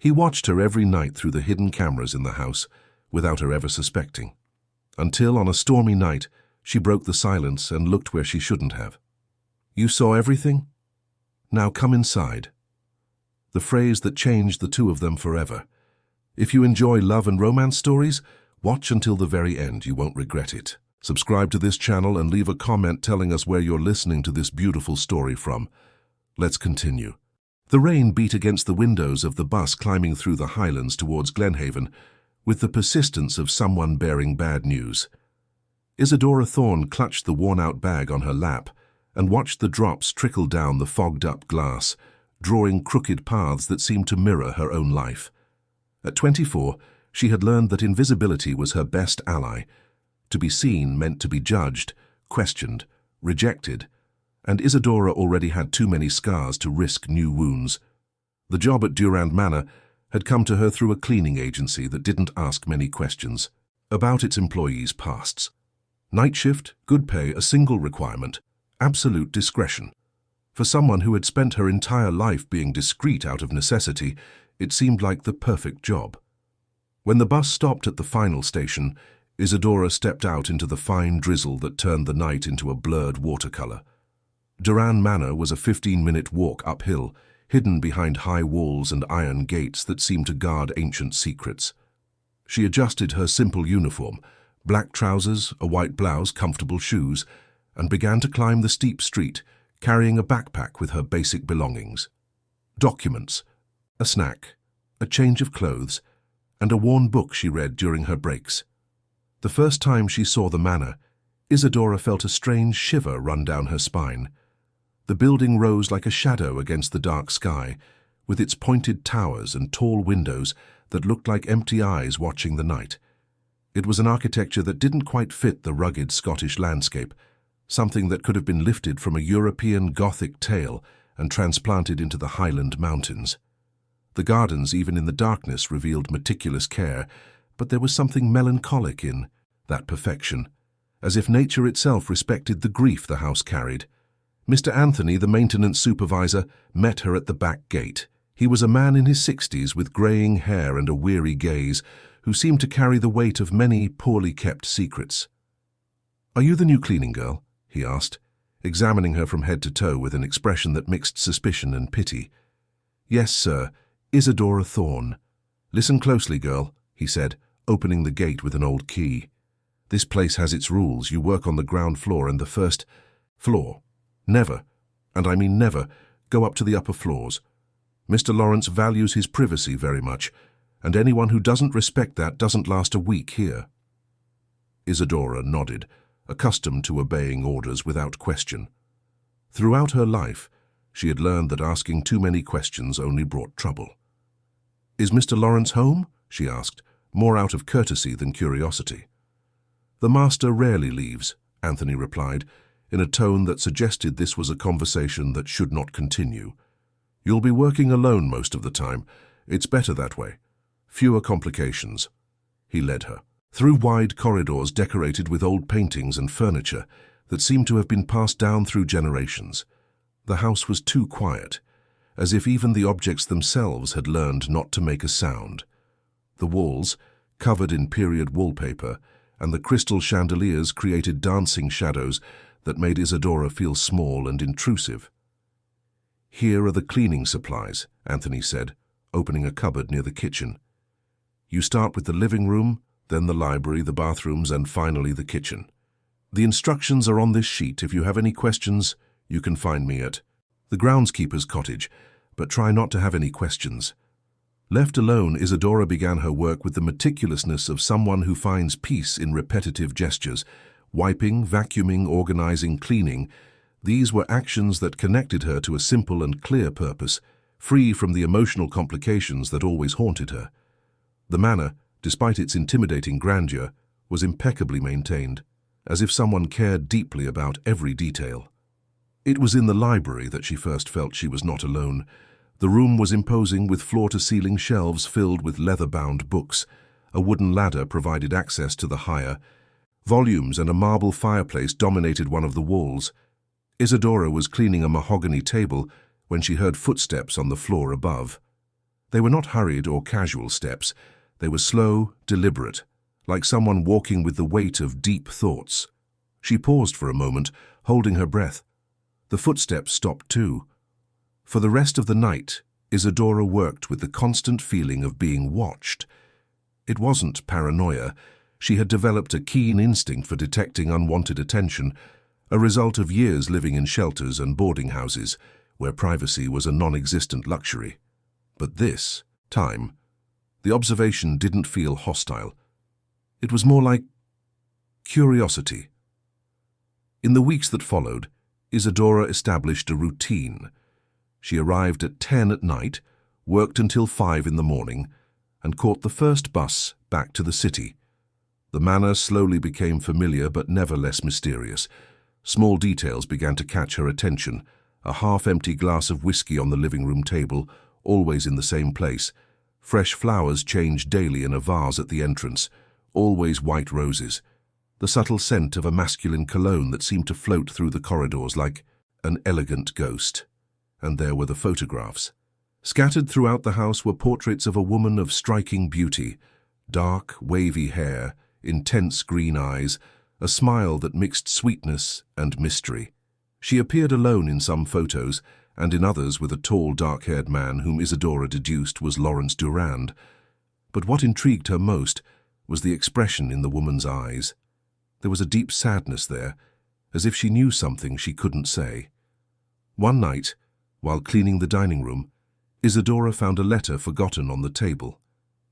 He watched her every night through the hidden cameras in the house, without her ever suspecting. Until, on a stormy night, she broke the silence and looked where she shouldn't have. "You saw everything? Now come inside." The phrase that changed the two of them forever. If you enjoy love and romance stories, watch until the very end. You won't regret it. Subscribe to this channel and leave a comment telling us where you're listening to this beautiful story from. Let's continue. The rain beat against the windows of the bus climbing through the highlands towards Glenhaven, with the persistence of someone bearing bad news. Isadora Thorne clutched the worn-out bag on her lap and watched the drops trickle down the fogged-up glass, drawing crooked paths that seemed to mirror her own life. At 24, she had learned that invisibility was her best ally. To be seen meant to be judged, questioned, rejected, and Isadora already had too many scars to risk new wounds. The job at Durand Manor had come to her through a cleaning agency that didn't ask many questions about its employees' pasts. Night shift, good pay, a single requirement: absolute discretion. For someone who had spent her entire life being discreet out of necessity, it seemed like the perfect job. When the bus stopped at the final station, Isadora stepped out into the fine drizzle that turned the night into a blurred watercolor. Durand Manor was a 15-minute walk uphill, hidden behind high walls and iron gates that seemed to guard ancient secrets. She adjusted her simple uniform, black trousers, a white blouse, comfortable shoes, and began to climb the steep street, carrying a backpack with her basic belongings. Documents, a snack, a change of clothes, and a worn book she read during her breaks. The first time she saw the manor, Isadora felt a strange shiver run down her spine. The building rose like a shadow against the dark sky, with its pointed towers and tall windows that looked like empty eyes watching the night. It was an architecture that didn't quite fit the rugged Scottish landscape, something that could have been lifted from a European Gothic tale and transplanted into the Highland mountains. The gardens, even in the darkness, revealed meticulous care, but there was something melancholic in that perfection, as if nature itself respected the grief the house carried. Mr. Anthony, the maintenance supervisor, met her at the back gate. He was a man in his 60s with greying hair and a weary gaze, who seemed to carry the weight of many poorly kept secrets. "Are you the new cleaning girl?" he asked, examining her from head to toe with an expression that mixed suspicion and pity. "Yes, sir, Isadora Thorne." "Listen closely, girl," he said, opening the gate with an old key. "This place has its rules. You work on the ground floor and the first floor. Never, and I mean never, go up to the upper floors. Mr. Lawrence values his privacy very much, and anyone who doesn't respect that doesn't last a week here." Isadora nodded, accustomed to obeying orders without question. Throughout her life, she had learned that asking too many questions only brought trouble. "Is Mr. Lawrence home?" she asked, more out of courtesy than curiosity. "The master rarely leaves," Anthony replied, in a tone that suggested this was a conversation that should not continue. "You'll be working alone most of the time. It's better that way. Fewer complications." He led her through wide corridors decorated with old paintings and furniture that seemed to have been passed down through generations. The house was too quiet, as if even the objects themselves had learned not to make a sound. The walls, covered in period wallpaper, and the crystal chandeliers created dancing shadows that made Isadora feel small and intrusive. "Here are the cleaning supplies," Anthony said, opening a cupboard near the kitchen. "You start with the living room, then the library, the bathrooms, and finally the kitchen. The instructions are on this sheet. If you have any questions, you can find me at the groundskeeper's cottage, but try not to have any questions." Left alone, Isadora began her work with the meticulousness of someone who finds peace in repetitive gestures. Wiping, vacuuming, organizing, cleaning. These were actions that connected her to a simple and clear purpose, free from the emotional complications that always haunted her. The manor, despite its intimidating grandeur, was impeccably maintained, as if someone cared deeply about every detail. It was in the library that she first felt she was not alone. The room was imposing, with floor-to-ceiling shelves filled with leather-bound books. A wooden ladder provided access to the higher. Volumes and a marble fireplace dominated one of the walls. Isadora was cleaning a mahogany table when she heard footsteps on the floor above. They were not hurried or casual steps. They were slow, deliberate, like someone walking with the weight of deep thoughts. She paused for a moment, holding her breath. The footsteps stopped too. For the rest of the night, Isadora worked with the constant feeling of being watched. It wasn't paranoia. She had developed a keen instinct for detecting unwanted attention, a result of years living in shelters and boarding houses, where privacy was a non-existent luxury. But this time, the observation didn't feel hostile. It was more like curiosity. In the weeks that followed, Isadora established a routine. She arrived at 10 at night, worked until 5 in the morning, and caught the first bus back to the city. The manner slowly became familiar but never less mysterious. Small details began to catch her attention. A half-empty glass of whiskey on the living room table, always in the same place. Fresh flowers changed daily in a vase at the entrance, always white roses. The subtle scent of a masculine cologne that seemed to float through the corridors like an elegant ghost. And there were the photographs. Scattered throughout the house were portraits of a woman of striking beauty, dark, wavy hair, intense green eyes, a smile that mixed sweetness and mystery. She appeared alone in some photos, and in others with a tall, dark-haired man whom Isadora deduced was Lawrence Durand. But what intrigued her most was the expression in the woman's eyes. There was a deep sadness there, as if she knew something she couldn't say. One night, while cleaning the dining room, Isadora found a letter forgotten on the table.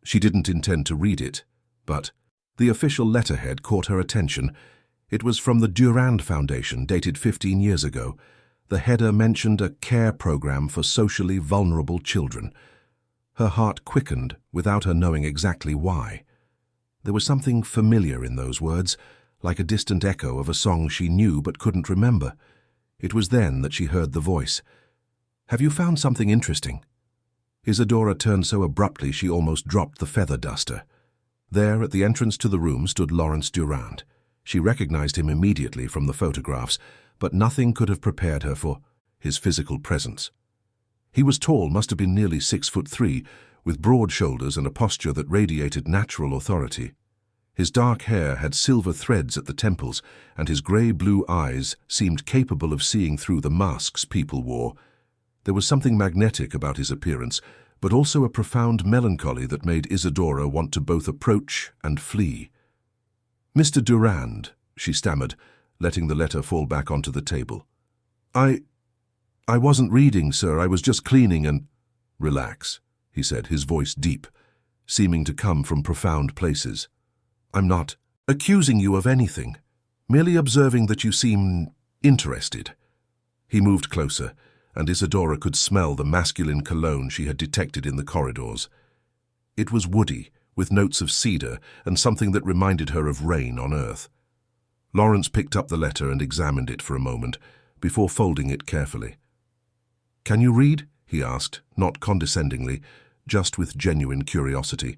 She didn't intend to read it, but the official letterhead caught her attention. It was from the Durand Foundation, dated 15 years ago. The header mentioned a care program for socially vulnerable children. Her heart quickened without her knowing exactly why. There was something familiar in those words, like a distant echo of a song she knew but couldn't remember. It was then that she heard the voice. "Have you found something interesting?" Isadora turned so abruptly she almost dropped the feather duster. There, at the entrance to the room, stood Lawrence Durand. She recognized him immediately from the photographs, but nothing could have prepared her for his physical presence. He was tall, must have been nearly 6'3", with broad shoulders and a posture that radiated natural authority. His dark hair had silver threads at the temples, and his grey-blue eyes seemed capable of seeing through the masks people wore. There was something magnetic about his appearance, but also a profound melancholy that made Isadora want to both approach and flee. "Mr. Durand," she stammered, letting the letter fall back onto the table. I wasn't reading, sir. I was just cleaning and—" "Relax," he said, his voice deep, seeming to come from profound places. "I'm not accusing you of anything, merely observing that you seem interested." He moved closer, and Isadora could smell the masculine cologne she had detected in the corridors. It was woody, with notes of cedar and something that reminded her of rain on earth. Lawrence picked up the letter and examined it for a moment, before folding it carefully. "Can you read?" he asked, not condescendingly, just with genuine curiosity.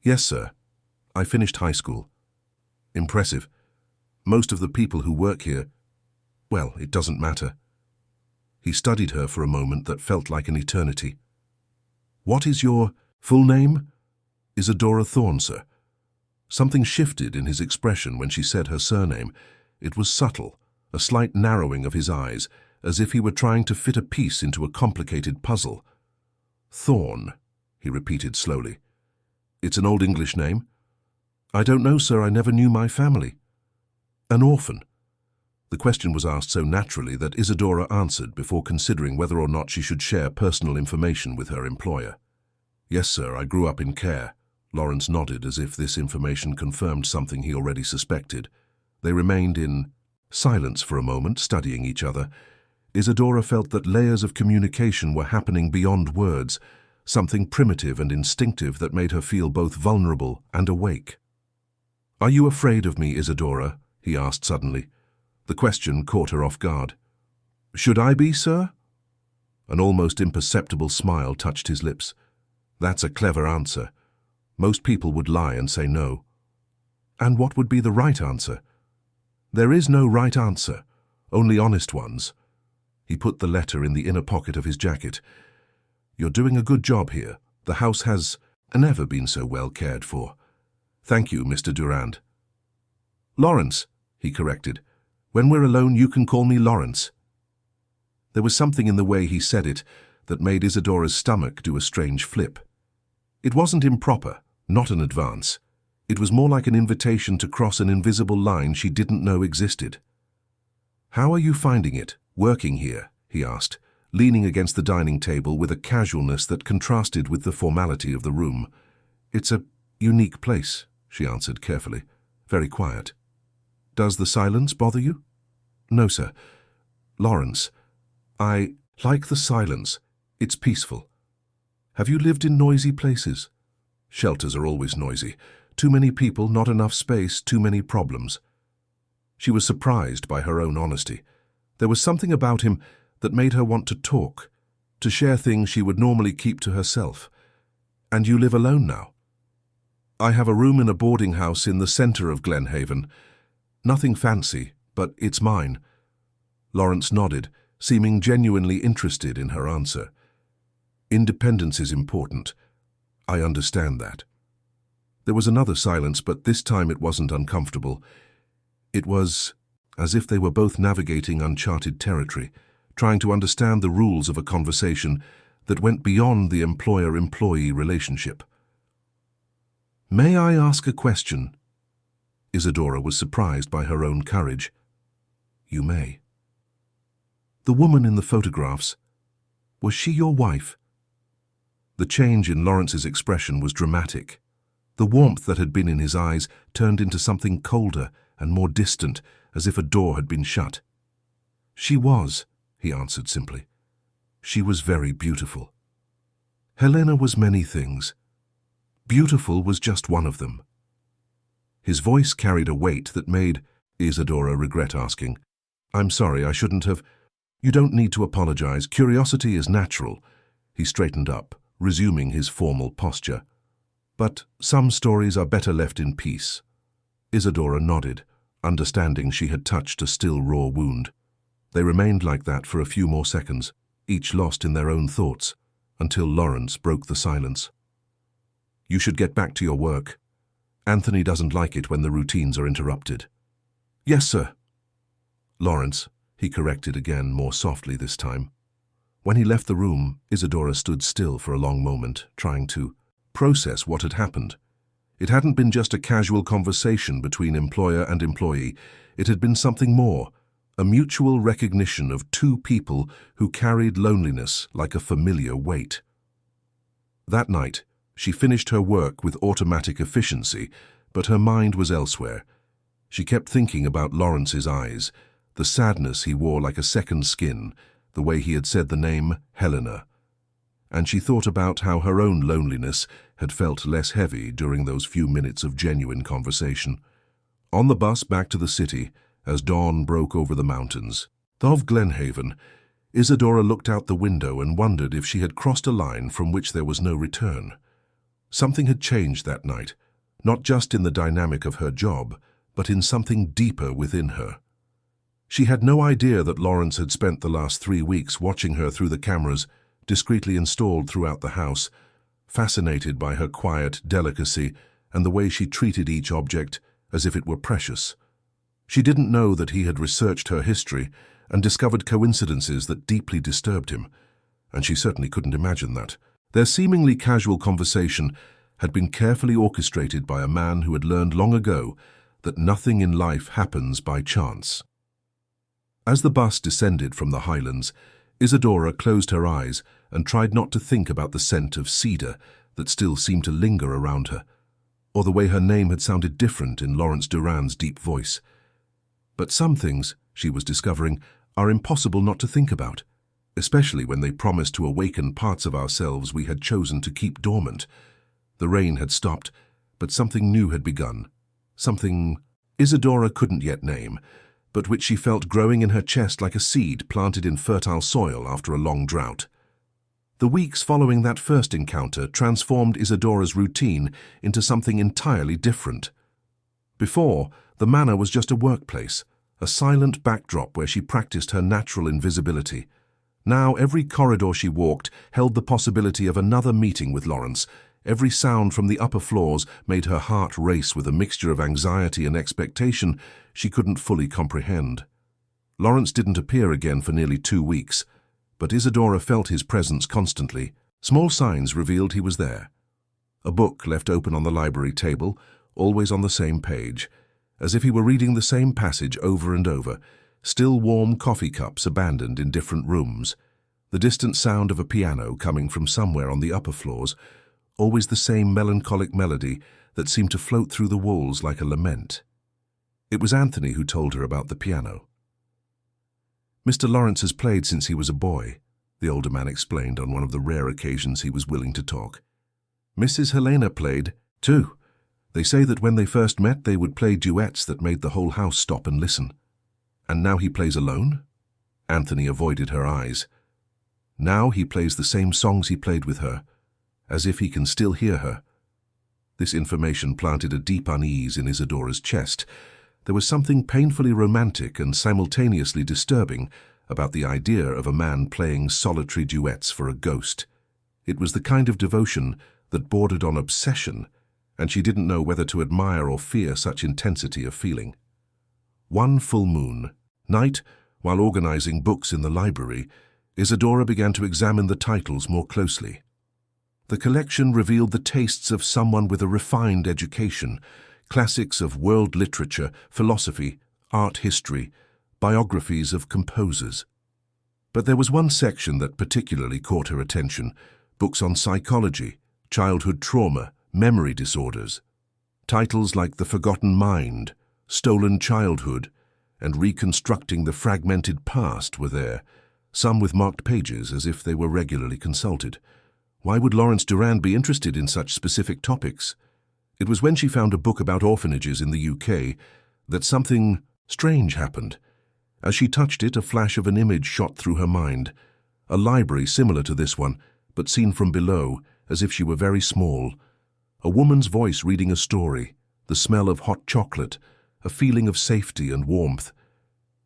"Yes, sir. I finished high school." "Impressive. Most of the people who work here, well, it doesn't matter." He studied her for a moment that felt like an eternity. "What is your full name?" "Isadora Thorne, sir." Something shifted in his expression when she said her surname. It was subtle, a slight narrowing of his eyes, as if he were trying to fit a piece into a complicated puzzle. "Thorne," he repeated slowly. "It's an Old English name?" "I don't know, sir. I never knew my family." "An orphan?" The question was asked so naturally that Isadora answered before considering whether or not she should share personal information with her employer. "Yes, sir, I grew up in care." Lawrence nodded as if this information confirmed something he already suspected. They remained in silence for a moment, studying each other. Isadora felt that layers of communication were happening beyond words, something primitive and instinctive that made her feel both vulnerable and awake. "Are you afraid of me, Isadora?" he asked suddenly. The question caught her off guard. "Should I be, sir?" An almost imperceptible smile touched his lips. "That's a clever answer. Most people would lie and say no." "And what would be the right answer?" "There is no right answer, only honest ones." He put the letter in the inner pocket of his jacket. "You're doing a good job here," The house has never been so well cared for. Thank you, Mr. Durand. Lawrence, he corrected. When we're alone, you can call me Lawrence. There was something in the way he said it that made Isadora's stomach do a strange flip. It wasn't improper, not an advance. It was more like an invitation to cross an invisible line she didn't know existed. How are you finding it, working here? He asked, leaning against the dining table with a casualness that contrasted with the formality of the room. It's a unique place, she answered carefully. Very quiet. Does the silence bother you? No, sir. Lawrence, I like the silence. It's peaceful. Have you lived in noisy places? Shelters are always noisy. Too many people, not enough space, too many problems. She was surprised by her own honesty. There was something about him that made her want to talk, to share things she would normally keep to herself. And you live alone now? I have a room in a boarding house in the center of Glenhaven. Nothing fancy, but it's mine. Lawrence nodded, seeming genuinely interested in her answer. Independence is important. I understand that. There was another silence, but this time it wasn't uncomfortable. It was as if they were both navigating uncharted territory, trying to understand the rules of a conversation that went beyond the employer-employee relationship. May I ask a question? Isadora was surprised by her own courage. You may. The woman in the photographs, was she your wife? The change in Lawrence's expression was dramatic. The warmth that had been in his eyes turned into something colder and more distant, as if a door had been shut. She was, he answered simply. She was very beautiful. Helena was many things. Beautiful was just one of them. His voice carried a weight that made Isadora regret asking, I'm sorry, I shouldn't have. You don't need to apologize. Curiosity is natural. He straightened up, resuming his formal posture. But some stories are better left in peace. Isadora nodded, understanding she had touched a still raw wound. They remained like that for a few more seconds, each lost in their own thoughts, until Lawrence broke the silence. You should get back to your work. Anthony doesn't like it when the routines are interrupted. Yes, sir. Lawrence, he corrected again, more softly this time. When he left the room, Isadora stood still for a long moment, trying to process what had happened. It hadn't been just a casual conversation between employer and employee. It had been something more, a mutual recognition of two people who carried loneliness like a familiar weight. That night, she finished her work with automatic efficiency, but her mind was elsewhere. She kept thinking about Lawrence's eyes, the sadness he wore like a second skin, the way he had said the name Helena. And she thought about how her own loneliness had felt less heavy during those few minutes of genuine conversation. On the bus back to the city, as dawn broke over the mountains of Glenhaven, Isadora looked out the window and wondered if she had crossed a line from which there was no return. Something had changed that night, not just in the dynamic of her job, but in something deeper within her. She had no idea that Lawrence had spent the last 3 weeks watching her through the cameras, discreetly installed throughout the house, fascinated by her quiet delicacy and the way she treated each object as if it were precious. She didn't know that he had researched her history and discovered coincidences that deeply disturbed him, and she certainly couldn't imagine that. Their seemingly casual conversation had been carefully orchestrated by a man who had learned long ago that nothing in life happens by chance. As the bus descended from the highlands, Isadora closed her eyes and tried not to think about the scent of cedar that still seemed to linger around her, or the way her name had sounded different in Lawrence Durand's deep voice. But some things, she was discovering, are impossible not to think about, especially when they promise to awaken parts of ourselves we had chosen to keep dormant. The rain had stopped, but something new had begun, something Isadora couldn't yet name, but which she felt growing in her chest like a seed planted in fertile soil after a long drought. The weeks following that first encounter transformed Isadora's routine into something entirely different. Before, the manor was just a workplace, a silent backdrop where she practiced her natural invisibility. Now every corridor she walked held the possibility of another meeting with Lawrence. Every sound from the upper floors made her heart race with a mixture of anxiety and expectation she couldn't fully comprehend. Lawrence didn't appear again for nearly 2 weeks, but Isadora felt his presence constantly. Small signs revealed he was there. A book left open on the library table, always on the same page, as if he were reading the same passage over and over. Still warm coffee cups abandoned in different rooms. The distant sound of a piano coming from somewhere on the upper floors. Always the same melancholic melody that seemed to float through the walls like a lament. It was Anthony who told her about the piano. "Mr. Lawrence has played since he was a boy," the older man explained on one of the rare occasions he was willing to talk. "Mrs. Helena played, too. They say that when they first met they would play duets that made the whole house stop and listen. And now he plays alone?" Anthony avoided her eyes. "Now he plays the same songs he played with her, as if he can still hear her." This information planted a deep unease in Isadora's chest. There was something painfully romantic and simultaneously disturbing about the idea of a man playing solitary duets for a ghost. It was the kind of devotion that bordered on obsession, and she didn't know whether to admire or fear such intensity of feeling. One full moon night, while organizing books in the library, Isadora began to examine the titles more closely. The collection revealed the tastes of someone with a refined education, classics of world literature, philosophy, art history, biographies of composers. But there was one section that particularly caught her attention: books on psychology, childhood trauma, memory disorders. Titles like The Forgotten Mind, Stolen Childhood, and Reconstructing the Fragmented Past were there, some with marked pages as if they were regularly consulted. Why would Lawrence Durand be interested in such specific topics? It was when she found a book about orphanages in the UK that something strange happened. As she touched it, a flash of an image shot through her mind. A library similar to this one, but seen from below, as if she were very small. A woman's voice reading a story, the smell of hot chocolate, a feeling of safety and warmth.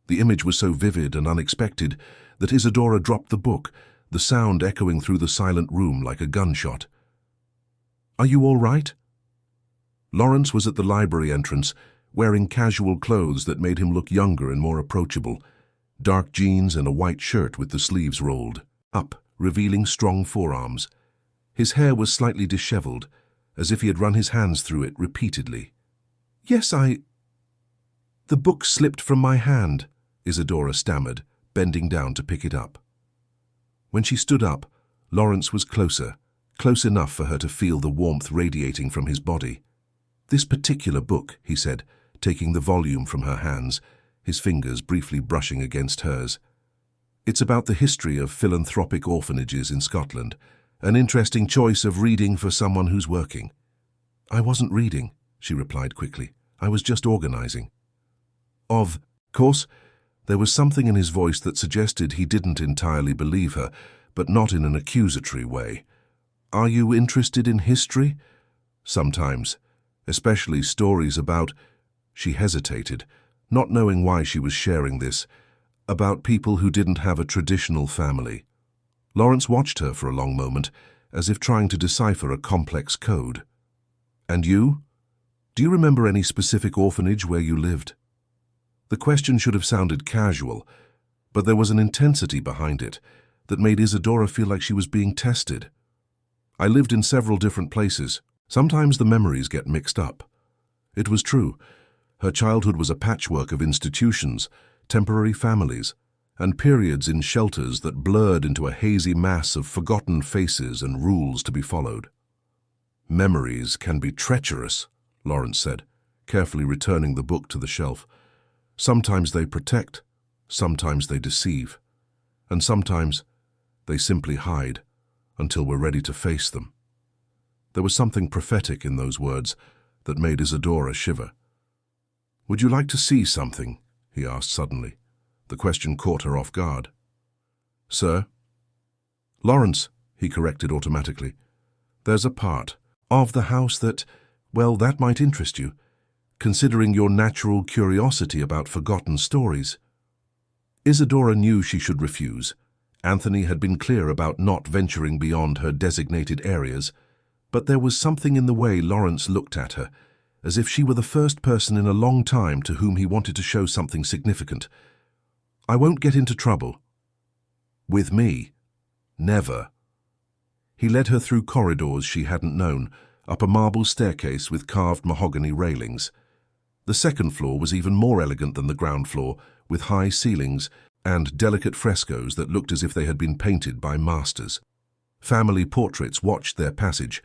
The image was so vivid and unexpected that Isadora dropped the book, the sound echoing through the silent room like a gunshot. "Are you all right?" Lawrence was at the library entrance, wearing casual clothes that made him look younger and more approachable. Dark jeans and a white shirt with the sleeves rolled up, revealing strong forearms. His hair was slightly disheveled, as if he had run his hands through it repeatedly. "Yes, The book slipped from my hand," Isadora stammered, bending down to pick it up. When she stood up, Lawrence was closer, close enough for her to feel the warmth radiating from his body. "This particular book," he said, taking the volume from her hands, his fingers briefly brushing against hers. "It's about the history of philanthropic orphanages in Scotland. An interesting choice of reading for someone who's working." "I wasn't reading," she replied quickly. "I was just organizing." Of course, there was something in his voice that suggested he didn't entirely believe her, but not in an accusatory way. "Are you interested in history?" "Sometimes, especially stories about—" She hesitated, not knowing why she was sharing this, about people who didn't have a traditional family. Lawrence watched her for a long moment, as if trying to decipher a complex code. "And you? Do you remember any specific orphanage where you lived?" The question should have sounded casual, but there was an intensity behind it that made Isadora feel like she was being tested. "I lived in several different places. Sometimes the memories get mixed up." It was true. Her childhood was a patchwork of institutions, temporary families, and periods in shelters that blurred into a hazy mass of forgotten faces and rules to be followed. "Memories can be treacherous," Lawrence said, carefully returning the book to the shelf. "Sometimes they protect, sometimes they deceive, and sometimes they simply hide until we're ready to face them." There was something prophetic in those words that made Isadora shiver. "Would you like to see something?" he asked suddenly. The question caught her off guard. "Sir?" "Lawrence," he corrected automatically. "There's a part of the house that, well, that might interest you, considering your natural curiosity about forgotten stories." Isadora knew she should refuse. Anthony had been clear about not venturing beyond her designated areas, but there was something in the way Lawrence looked at her, as if she were the first person in a long time to whom he wanted to show something significant. "I won't get into trouble." "With me? Never." He led her through corridors she hadn't known, up a marble staircase with carved mahogany railings. The second floor was even more elegant than the ground floor, with high ceilings and delicate frescoes that looked as if they had been painted by masters. Family portraits watched their passage,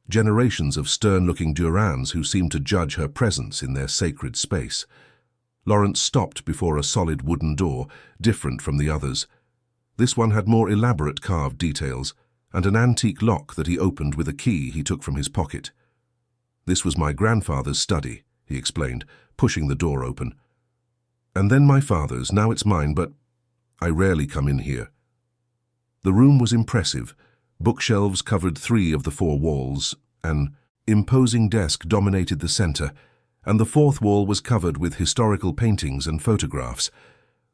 generations of stern-looking Durans who seemed to judge her presence in their sacred space. Lawrence stopped before a solid wooden door, different from the others. This one had more elaborate carved details, and an antique lock that he opened with a key he took from his pocket. "This was my grandfather's study," he explained, pushing the door open. "And then my father's, now it's mine, but I rarely come in here." The room was impressive. Bookshelves covered 3 of the 4 walls, an imposing desk dominated the center, and the 4th wall was covered with historical paintings and photographs.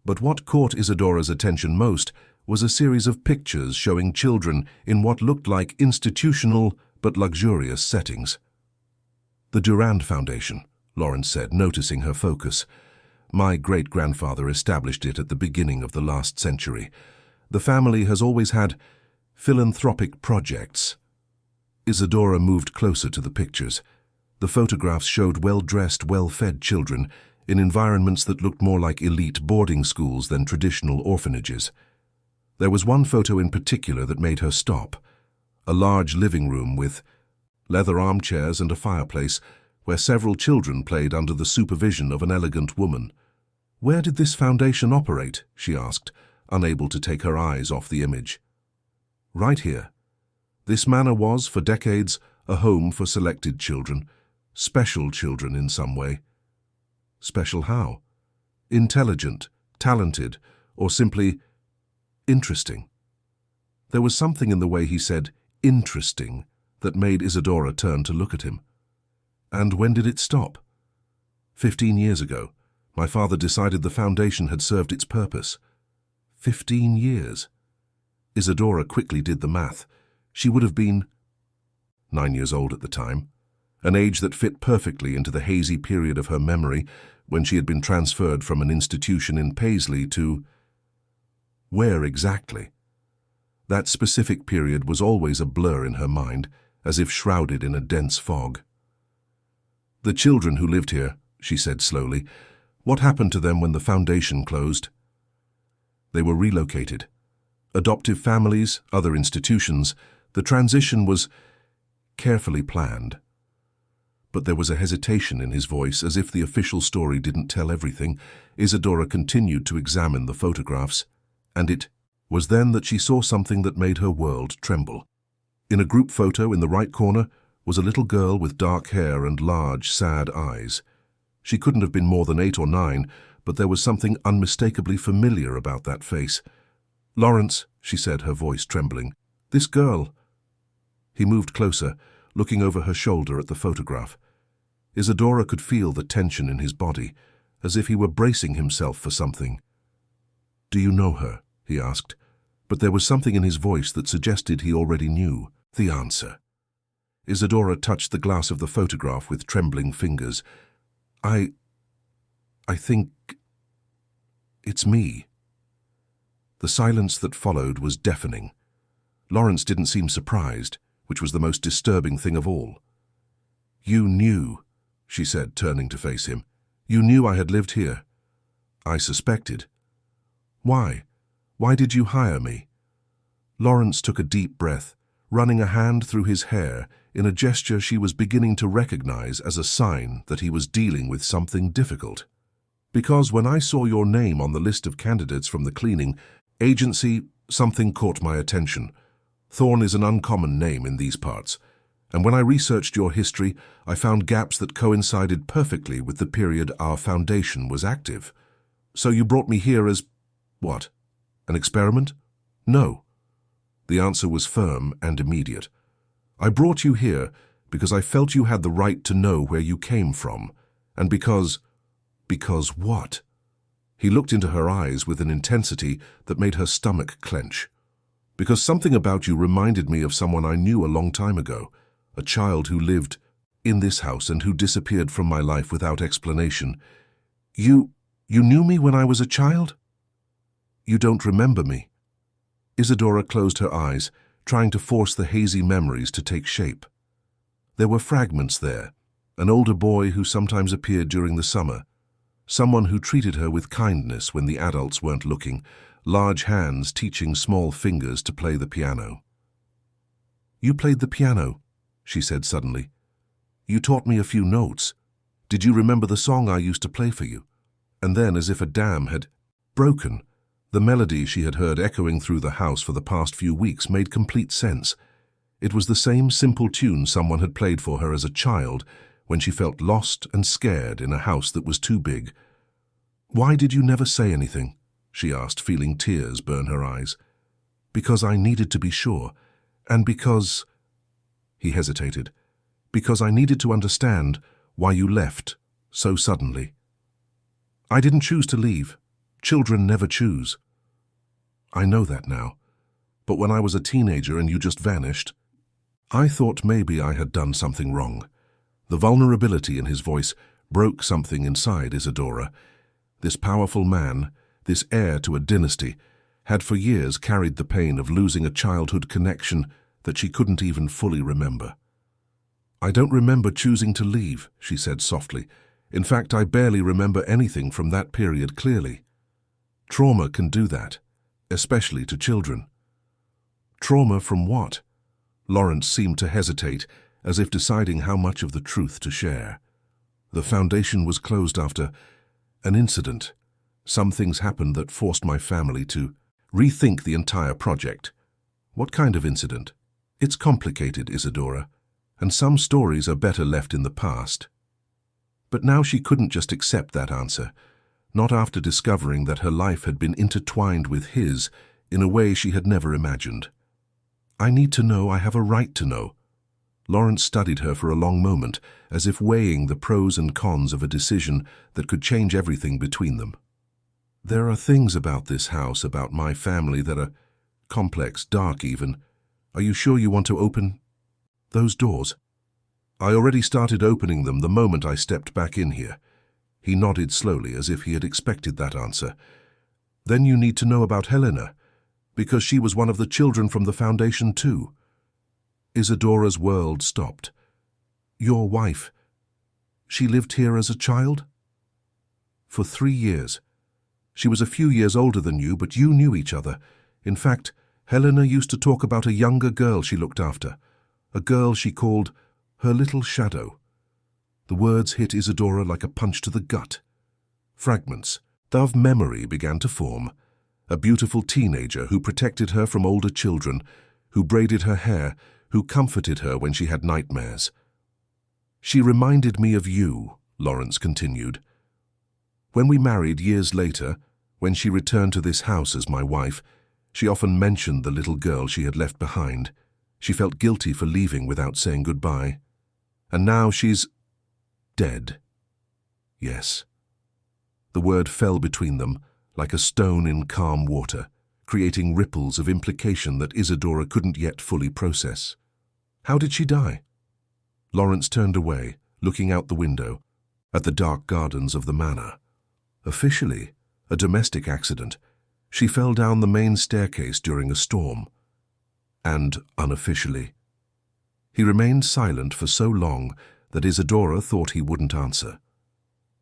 But what caught Isadora's attention most was a series of pictures showing children in what looked like institutional but luxurious settings. "The Durand Foundation," Lawrence said, noticing her focus. "My great-grandfather established it at the beginning of the last century. The family has always had philanthropic projects." Isadora moved closer to the pictures. The photographs showed well-dressed, well-fed children in environments that looked more like elite boarding schools than traditional orphanages. There was one photo in particular that made her stop. A large living room with leather armchairs and a fireplace where several children played under the supervision of an elegant woman. "Where did this foundation operate?" she asked, unable to take her eyes off the image. "Right here. This manor was, for decades, a home for selected children, special children in some way." "Special how?" "Intelligent, talented, or simply interesting." There was something in the way he said "interesting" that made Isadora turn to look at him. "And when did it stop?" 15 years ago. My father decided the foundation had served its purpose." 15 years. Isadora quickly did the math. She would have been 9 years old at the time, an age that fit perfectly into the hazy period of her memory when she had been transferred from an institution in Paisley to... where exactly? That specific period was always a blur in her mind, as if shrouded in a dense fog. "The children who lived here," she said slowly, "what happened to them when the foundation closed?" "They were relocated. Adoptive families, other institutions. The transition was carefully planned." But there was a hesitation in his voice, as if the official story didn't tell everything. Isadora continued to examine the photographs, and it was then that she saw something that made her world tremble. In a group photo in the right corner was a little girl with dark hair and large, sad eyes. She couldn't have been more than 8 or 9, but there was something unmistakably familiar about that face. "Lawrence," she said, her voice trembling, "this girl." He moved closer, looking over her shoulder at the photograph. Isadora could feel the tension in his body, as if he were bracing himself for something. "Do you know her?" he asked, but there was something in his voice that suggested he already knew the answer. Isadora touched the glass of the photograph with trembling fingers. I think it's me." The silence that followed was deafening. Lawrence didn't seem surprised, which was the most disturbing thing of all. "You knew," she said, turning to face him. "You knew I had lived here." "I suspected." "Why? Why did you hire me?" Lawrence took a deep breath, running a hand through his hair in a gesture she was beginning to recognize as a sign that he was dealing with something difficult. "Because when I saw your name on the list of candidates from the cleaning agency, something caught my attention. Thorne is an uncommon name in these parts, and when I researched your history, I found gaps that coincided perfectly with the period our foundation was active. So you brought me here as, what, an experiment?" "No." The answer was firm and immediate. "I brought you here because I felt you had the right to know where you came from, and because..." "Because what?" He looked into her eyes with an intensity that made her stomach clench. "Because something about you reminded me of someone I knew a long time ago, a child who lived in this house and who disappeared from my life without explanation. You knew me when I was a child? You don't remember me?" Isadora closed her eyes, trying to force the hazy memories to take shape. There were fragments there, an older boy who sometimes appeared during the summer, someone who treated her with kindness when the adults weren't looking, large hands teaching small fingers to play the piano. "You played the piano," she said suddenly. "You taught me a few notes. Did you remember the song I used to play for you?" And then, as if a dam had broken, the melody she had heard echoing through the house for the past few weeks made complete sense. It was the same simple tune someone had played for her as a child when she felt lost and scared in a house that was too big. "Why did you never say anything?" she asked, feeling tears burn her eyes. "Because I needed to be sure, and because—" He hesitated. "Because I needed to understand why you left so suddenly. I didn't choose to leave. Children never choose." "I know that now. But when I was a teenager and you just vanished, I thought maybe I had done something wrong." The vulnerability in his voice broke something inside Isadora. This powerful man, this heir to a dynasty, had for years carried the pain of losing a childhood connection that she couldn't even fully remember. "I don't remember choosing to leave," she said softly. "In fact, I barely remember anything from that period clearly. Trauma can do that, especially to children." "Trauma from what?" Lawrence seemed to hesitate, as if deciding how much of the truth to share. "The foundation was closed after an incident. Some things happened that forced my family to rethink the entire project." "What kind of incident?" "It's complicated, Isadora, and some stories are better left in the past." But now she couldn't just accept that answer, not after discovering that her life had been intertwined with his in a way she had never imagined. "I need to know. I have a right to know." Lawrence studied her for a long moment, as if weighing the pros and cons of a decision that could change everything between them. "There are things about this house, about my family, that are complex, dark even. Are you sure you want to open those doors?" "I already started opening them the moment I stepped back in here." He nodded slowly, as if he had expected that answer. "Then you need to know about Helena, because she was one of the children from the foundation too." Isadora's world stopped. "Your wife, she lived here as a child?" "For 3 years. She was a few years older than you, but you knew each other. In fact, Helena used to talk about a younger girl she looked after, a girl she called her little shadow." The words hit Isadora like a punch to the gut. Fragments of memory began to form. A beautiful teenager who protected her from older children, who braided her hair, who comforted her when she had nightmares. "She reminded me of you," Lawrence continued. "When we married years later, when she returned to this house as my wife, she often mentioned the little girl she had left behind. She felt guilty for leaving without saying goodbye. And now she's dead." "Yes." The word fell between them like a stone in calm water, creating ripples of implication that Isadora couldn't yet fully process. "How did she die?" Lawrence turned away, looking out the window, at the dark gardens of the manor. "Officially, a domestic accident. She fell down the main staircase during a storm." "And unofficially?" He remained silent for so long that Isadora thought he wouldn't answer.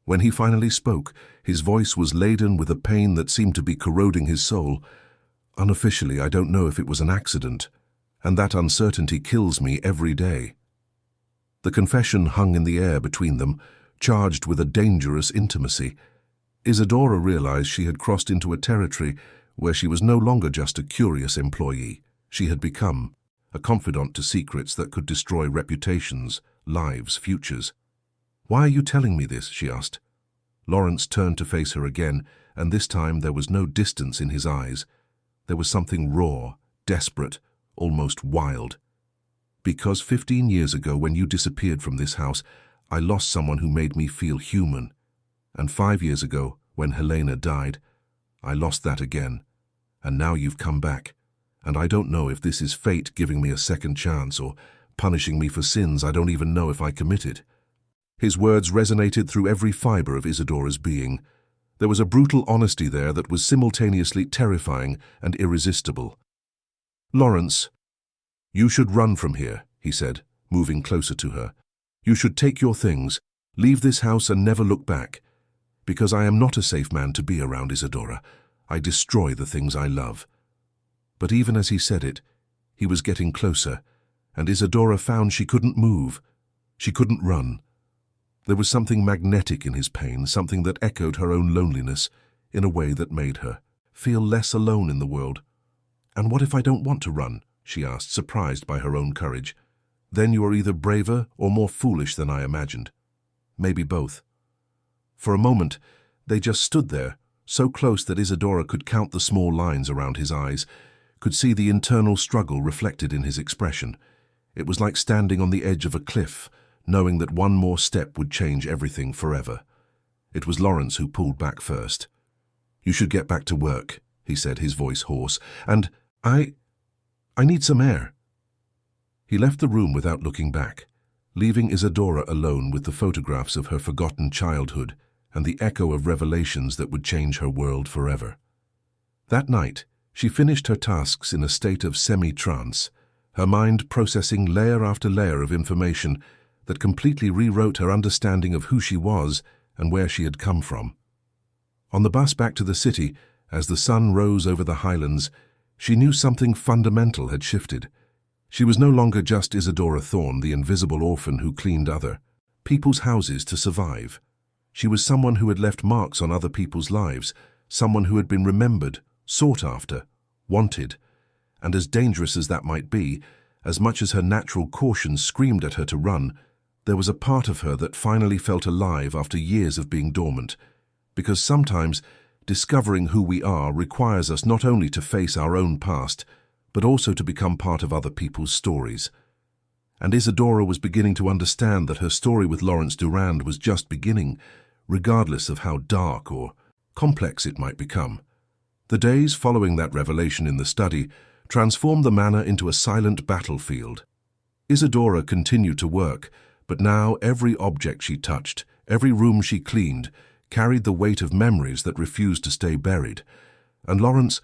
When he finally spoke, his voice was laden with a pain that seemed to be corroding his soul. "Unofficially, I don't know if it was an accident, and that uncertainty kills me every day." The confession hung in the air between them, charged with a dangerous intimacy. Isadora realized she had crossed into a territory where she was no longer just a curious employee. She had become a confidant to secrets that could destroy reputations, lives, futures. "Why are you telling me this?" she asked. Lawrence turned to face her again, and this time there was no distance in his eyes. There was something raw, desperate, almost wild. "Because 15 years ago, when you disappeared from this house, I lost someone who made me feel human. And 5 years ago, When Helena died, I lost that again. And now you've come back. And I don't know if this is fate giving me a second chance or punishing me for sins I don't even know if I committed. His words resonated through every fiber of Isadora's being. There was a brutal honesty there that was simultaneously terrifying and irresistible. "Lawrence, you should run from here," he said, moving closer to her. "You should take your things, leave this house and never look back. Because I am not a safe man to be around, Isadora. I destroy the things I love." But even as he said it, he was getting closer, and Isadora found she couldn't move. She couldn't run. There was something magnetic in his pain, something that echoed her own loneliness in a way that made her feel less alone in the world. "And what if I don't want to run?" she asked, surprised by her own courage. "Then you are either braver or more foolish than I imagined. Maybe both." For a moment, they just stood there, so close that Isadora could count the small lines around his eyes, could see the internal struggle reflected in his expression. It was like standing on the edge of a cliff, knowing that one more step would change everything forever. It was Lawrence who pulled back first. "You should get back to work," he said, his voice hoarse. "And I need some air." He left the room without looking back, leaving Isadora alone with the photographs of her forgotten childhood and the echo of revelations that would change her world forever. That night, she finished her tasks in a state of semi-trance, her mind processing layer after layer of information that completely rewrote her understanding of who she was and where she had come from. On the bus back to the city, as the sun rose over the highlands, she knew something fundamental had shifted. She was no longer just Isadora Thorne, the invisible orphan who cleaned other people's houses to survive. She was someone who had left marks on other people's lives, someone who had been remembered, sought after, wanted. And as dangerous as that might be, as much as her natural caution screamed at her to run, there was a part of her that finally felt alive after years of being dormant. Because sometimes discovering who we are requires us not only to face our own past, but also to become part of other people's stories. And Isadora was beginning to understand that her story with Lawrence Durand was just beginning, regardless of how dark or complex it might become. The days following that revelation in the study transformed the manor into a silent battlefield. Isadora continued to work, but now every object she touched, every room she cleaned, carried the weight of memories that refused to stay buried. And Lawrence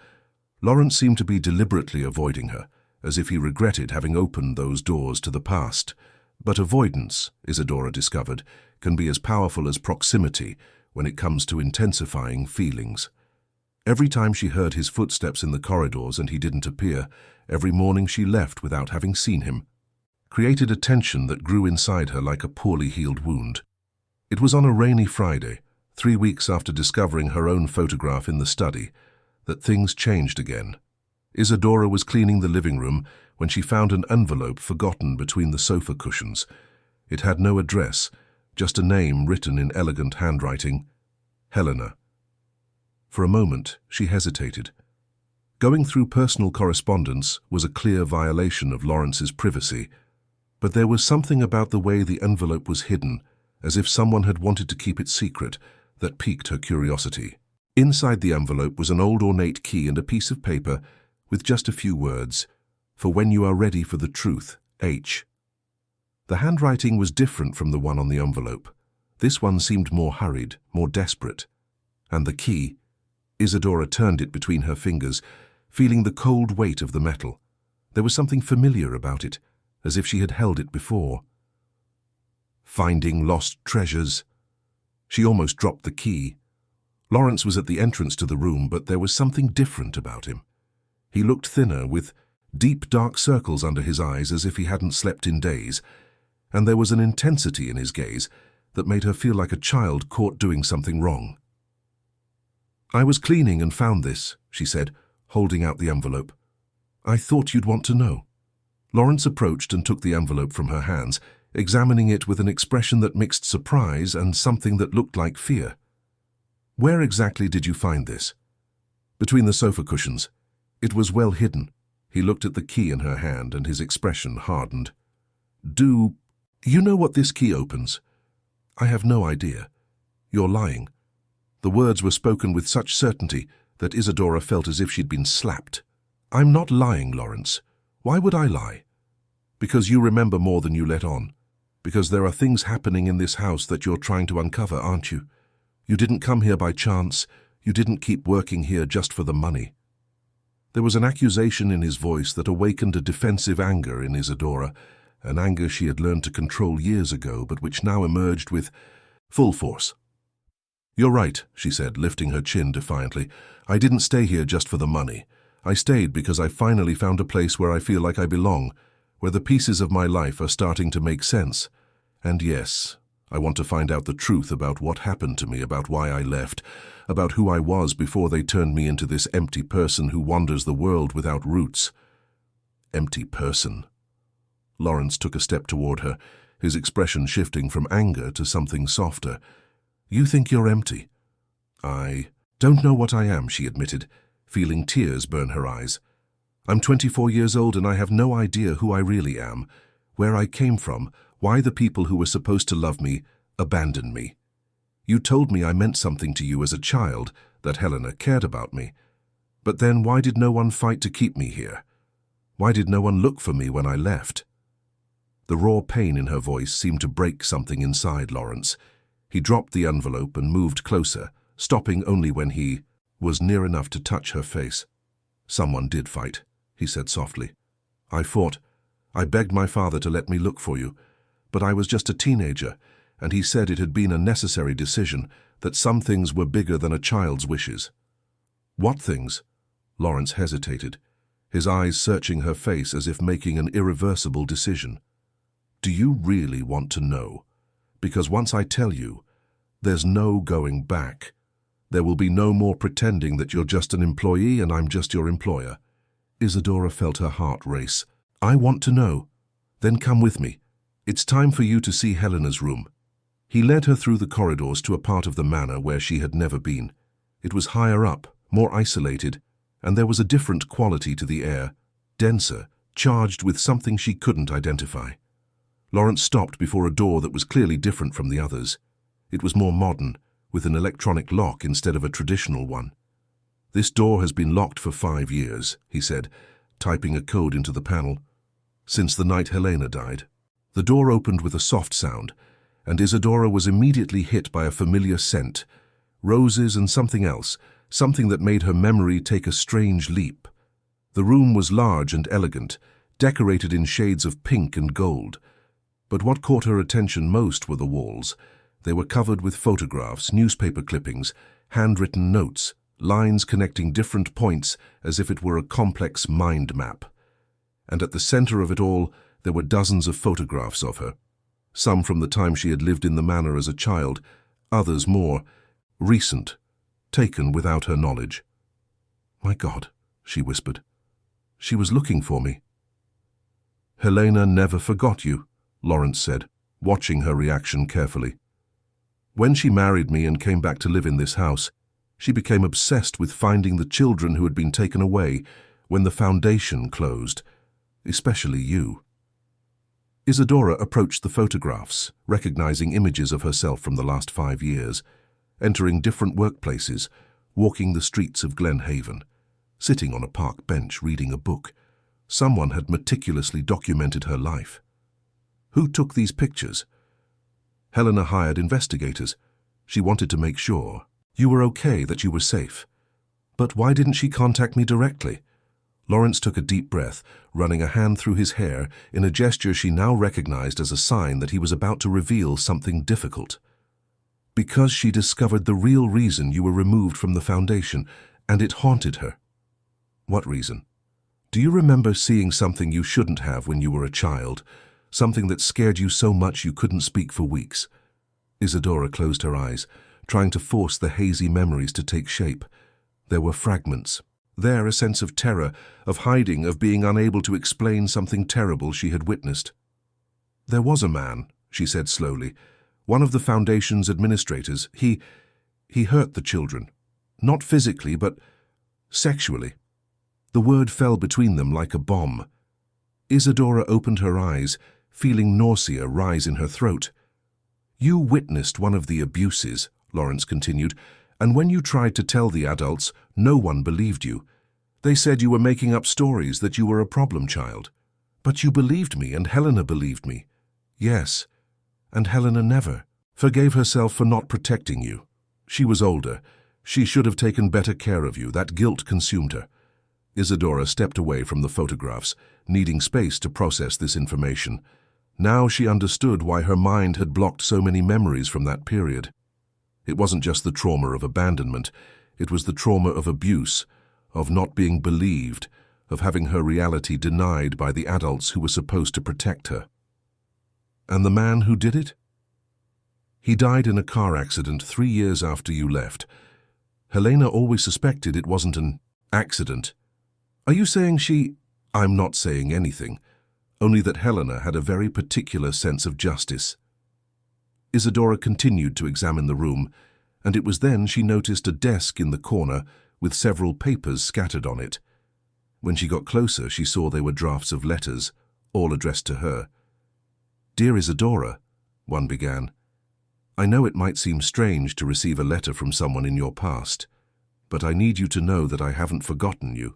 seemed to be deliberately avoiding her, as if he regretted having opened those doors to the past. But avoidance, Isadora discovered, can be as powerful as proximity when it comes to intensifying feelings. Every time she heard his footsteps in the corridors and he didn't appear, every morning she left without having seen him, created a tension that grew inside her like a poorly healed wound. It was on a rainy Friday, 3 weeks after discovering her own photograph in the study, that things changed again. Isadora was cleaning the living room when she found an envelope forgotten between the sofa cushions. It had no address, just a name written in elegant handwriting: Helena. For a moment, she hesitated. Going through personal correspondence was a clear violation of Lawrence's privacy, but there was something about the way the envelope was hidden, as if someone had wanted to keep it secret, that piqued her curiosity. Inside the envelope was an old ornate key and a piece of paper with just a few words: "For when you are ready for the truth, H." The handwriting was different from the one on the envelope. This one seemed more hurried, more desperate. And the key, Isadora turned it between her fingers, feeling the cold weight of the metal. There was something familiar about it, as if she had held it before. Finding lost treasures. She almost dropped the key. Lawrence was at the entrance to the room, but there was something different about him. He looked thinner, with deep dark circles under his eyes as if he hadn't slept in days, and there was an intensity in his gaze that made her feel like a child caught doing something wrong. "I was cleaning and found this," she said, holding out the envelope. "I thought you'd want to know." Lawrence approached and took the envelope from her hands, examining it with an expression that mixed surprise and something that looked like fear. "Where exactly did you find this?" "Between the sofa cushions. It was well hidden." He looked at the key in her hand and his expression hardened. "Do you know what this key opens?" "I have no idea." "You're lying." The words were spoken with such certainty that Isadora felt as if she'd been slapped. "I'm not lying, Lawrence. Why would I lie? Because you remember more than you let on. Because there are things happening in this house that you're trying to uncover, aren't you? You didn't come here by chance. You didn't keep working here just for the money." There was an accusation in his voice that awakened a defensive anger in Isadora, an anger she had learned to control years ago, but which now emerged with full force. "You're right," she said, lifting her chin defiantly. "I didn't stay here just for the money. I stayed because I finally found a place where I feel like I belong, where the pieces of my life are starting to make sense. And yes, I want to find out the truth about what happened to me, about why I left, about who I was before they turned me into this empty person who wanders the world without roots." Empty person. Lawrence took a step toward her, his expression shifting from anger to something softer. "You think you're empty?" "I don't know what I am," she admitted, feeling tears burn her eyes. "I'm 24 years old and I have no idea who I really am, where I came from, why the people who were supposed to love me abandoned me. You told me I meant something to you as a child, that Helena cared about me. But then why did no one fight to keep me here? Why did no one look for me when I left?" The raw pain in her voice seemed to break something inside Lawrence. He dropped the envelope and moved closer, stopping only when he was near enough to touch her face. "Someone did fight," he said softly. "I fought. I begged my father to let me look for you. But I was just a teenager, and he said it had been a necessary decision, that some things were bigger than a child's wishes." "What things?" Lawrence hesitated, his eyes searching her face as if making an irreversible decision. "Do you really want to know? Because once I tell you, there's no going back. There will be no more pretending that you're just an employee and I'm just your employer." Isadora felt her heart race. "I want to know. Then come with me. It's time for you to see Helena's room." He led her through the corridors to a part of the manor where she had never been. It was higher up, more isolated, and there was a different quality to the air, denser, charged with something she couldn't identify. Lawrence stopped before a door that was clearly different from the others. It was more modern, with an electronic lock instead of a traditional one. "This door has been locked for 5 years," he said, typing a code into the panel. "Since the night Helena died." The door opened with a soft sound, and Isadora was immediately hit by a familiar scent, roses and something else, something that made her memory take a strange leap. The room was large and elegant, decorated in shades of pink and gold. But what caught her attention most were the walls. They were covered with photographs, newspaper clippings, handwritten notes, lines connecting different points as if it were a complex mind map. And at the center of it all, there were dozens of photographs of her, some from the time she had lived in the manor as a child, others more recent, taken without her knowledge. "My God," she whispered. "She was looking for me." "Helena never forgot you," Lawrence said, watching her reaction carefully. "When she married me and came back to live in this house, she became obsessed with finding the children who had been taken away when the foundation closed, especially you." Isadora approached the photographs, recognizing images of herself from the last 5 years, entering different workplaces, walking the streets of Glen Haven, sitting on a park bench reading a book. Someone had meticulously documented her life. Who took these pictures? Helena hired investigators. She wanted to make sure you were okay, that you were safe. But why didn't she contact me directly? Lawrence took a deep breath, running a hand through his hair in a gesture she now recognized as a sign that he was about to reveal something difficult. "Because she discovered the real reason you were removed from the foundation, and it haunted her." "What reason?" "Do you remember seeing something you shouldn't have when you were a child? Something that scared you so much you couldn't speak for weeks?" Isadora closed her eyes, trying to force the hazy memories to take shape. There were fragments. There, a sense of terror, of hiding, of being unable to explain something terrible she had witnessed. "There was a man," she said slowly, "one of the foundation's administrators. He hurt the children. Not physically, but sexually." The word fell between them like a bomb. Isadora opened her eyes, feeling nausea rise in her throat. "You witnessed one of the abuses," Lawrence continued, And when you tried to tell the adults, no one believed you. They said you were making up stories, that you were a problem child. But you believed me, and Helena believed me. Yes, and Helena never forgave herself for not protecting you. She was older. She should have taken better care of you. That guilt consumed her. Isadora stepped away from the photographs, needing space to process this information. Now she understood why her mind had blocked so many memories from that period. It wasn't just the trauma of abandonment. It was the trauma of abuse, of not being believed, of having her reality denied by the adults who were supposed to protect her. And the man who did it? He died in a car accident 3 years after you left. Helena always suspected it wasn't an accident. Are you saying she... I'm not saying anything, only that Helena had a very particular sense of justice. Isadora continued to examine the room, and it was then she noticed a desk in the corner with several papers scattered on it. When she got closer, she saw they were drafts of letters, all addressed to her. "Dear Isadora," one began, "I know it might seem strange to receive a letter from someone in your past, but I need you to know that I haven't forgotten you,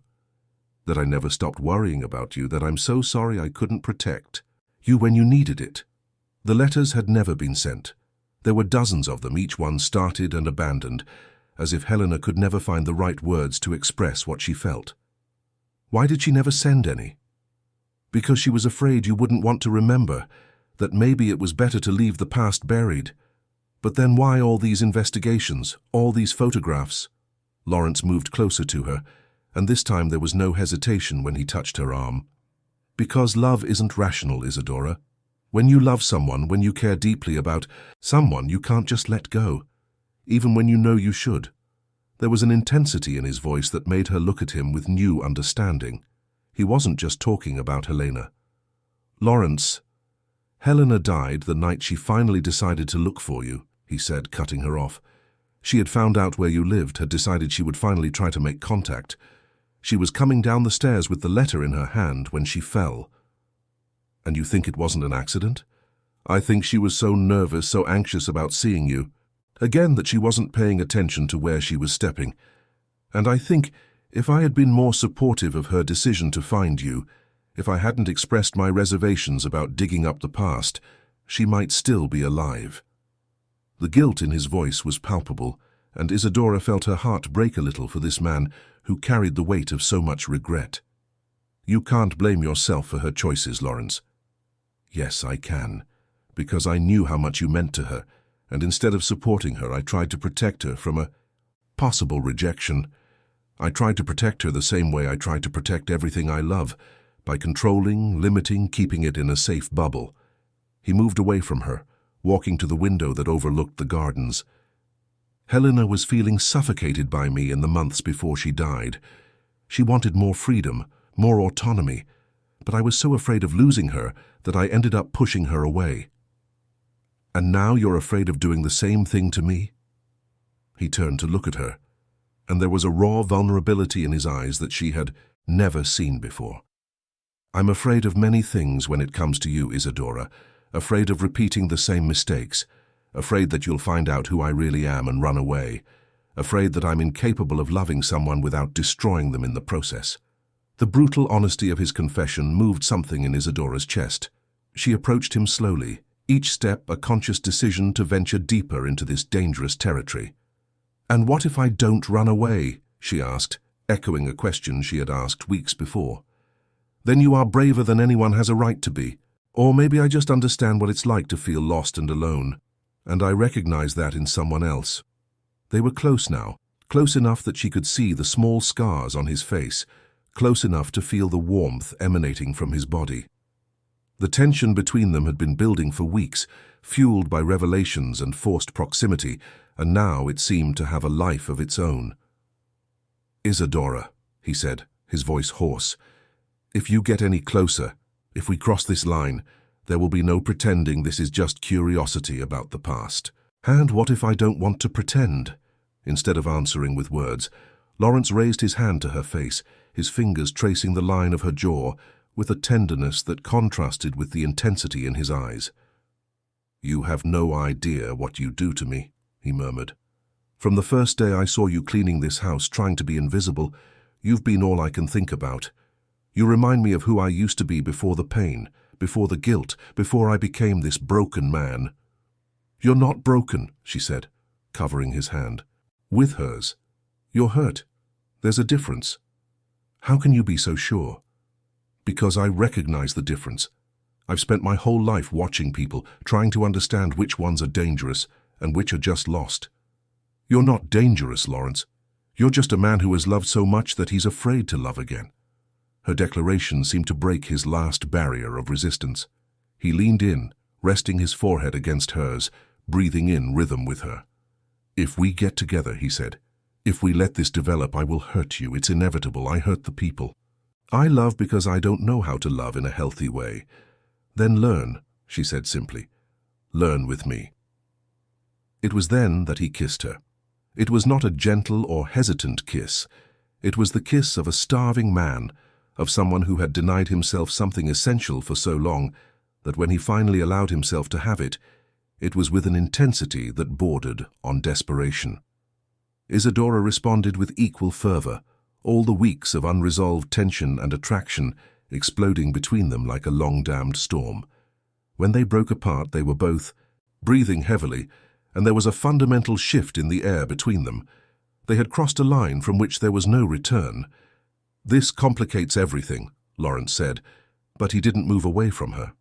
that I never stopped worrying about you, that I'm so sorry I couldn't protect you when you needed it." The letters had never been sent. There were dozens of them, each one started and abandoned, as if Helena could never find the right words to express what she felt. Why did she never send any? Because she was afraid you wouldn't want to remember, that maybe it was better to leave the past buried. But then why all these investigations, all these photographs? Lawrence moved closer to her, and this time there was no hesitation when he touched her arm. Because love isn't rational, Isadora. When you love someone, when you care deeply about someone, you can't just let go, even when you know you should. There was an intensity in his voice that made her look at him with new understanding. He wasn't just talking about Helena. "Lawrence, Helena died the night she finally decided to look for you," he said, cutting her off. "She had found out where you lived, had decided she would finally try to make contact. She was coming down the stairs with the letter in her hand when she fell." "And you think it wasn't an accident?" "I think she was so nervous, so anxious about seeing you, again, that she wasn't paying attention to where she was stepping. And I think if I had been more supportive of her decision to find you, if I hadn't expressed my reservations about digging up the past, she might still be alive." The guilt in his voice was palpable, and Isadora felt her heart break a little for this man who carried the weight of so much regret. "You can't blame yourself for her choices, Lawrence." "Yes, I can, because I knew how much you meant to her, and instead of supporting her, I tried to protect her from a possible rejection. I tried to protect her the same way I tried to protect everything I love, by controlling, limiting, keeping it in a safe bubble." He moved away from her, walking to the window that overlooked the gardens. "Helena was feeling suffocated by me in the months before she died. She wanted more freedom, more autonomy, but I was so afraid of losing her that I ended up pushing her away. And now you're afraid of doing the same thing to me?" He turned to look at her, and there was a raw vulnerability in his eyes that she had never seen before. "I'm afraid of many things when it comes to you, Isadora. Afraid of repeating the same mistakes. Afraid that you'll find out who I really am and run away. Afraid that I'm incapable of loving someone without destroying them in the process." The brutal honesty of his confession moved something in Isadora's chest. She approached him slowly, each step a conscious decision to venture deeper into this dangerous territory. "And what if I don't run away?" she asked, echoing a question she had asked weeks before. "Then you are braver than anyone has a right to be. Or maybe I just understand what it's like to feel lost and alone, and I recognize that in someone else." They were close now, close enough that she could see the small scars on his face, close enough to feel the warmth emanating from his body. The tension between them had been building for weeks, fueled by revelations and forced proximity, and now it seemed to have a life of its own. "Isadora," he said, his voice hoarse, "if you get any closer, if we cross this line, there will be no pretending this is just curiosity about the past." "And what if I don't want to pretend?" Instead of answering with words, Lawrence raised his hand to her face, his fingers tracing the line of her jaw, with a tenderness that contrasted with the intensity in his eyes. "You have no idea what you do to me," he murmured. From the first day I saw you cleaning this house, trying to be invisible, you've been all I can think about. You remind me of who I used to be before the pain, before the guilt, before I became this broken man." "You're not broken," she said, covering his hand. With hers. "You're hurt. There's a difference." "How can you be so sure?" "Because I recognize the difference. I've spent my whole life watching people, trying to understand which ones are dangerous and which are just lost." "You're not dangerous, Lawrence. You're just a man who has loved so much that he's afraid to love again." Her declaration seemed to break his last barrier of resistance. He leaned in, resting his forehead against hers, breathing in rhythm with her. "If we get together," he said, "if we let this develop, I will hurt you. It's inevitable. I hurt the people. I love because I don't know how to love in a healthy way." "Then learn," she said simply. "Learn with me." It was then that he kissed her. It was not a gentle or hesitant kiss. It was the kiss of a starving man, of someone who had denied himself something essential for so long that when he finally allowed himself to have it, it was with an intensity that bordered on desperation. Isadora responded with equal fervor, all the weeks of unresolved tension and attraction exploding between them like a long-dammed storm. When they broke apart, they were both breathing heavily, and there was a fundamental shift in the air between them. They had crossed a line from which there was no return. "This complicates everything," Lawrence said, but he didn't move away from her.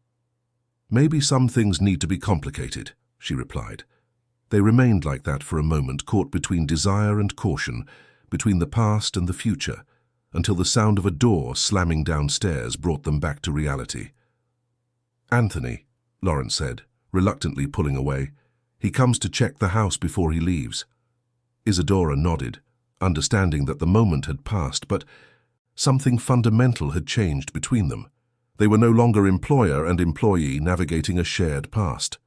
"Maybe some things need to be complicated," she replied. They remained like that for a moment, caught between desire and caution, between the past and the future, until the sound of a door slamming downstairs brought them back to reality. "Anthony," Lawrence said, reluctantly pulling away. "He comes to check the house before he leaves." Isadora nodded, understanding that the moment had passed, but something fundamental had changed between them. They were no longer employer and employee navigating a shared past.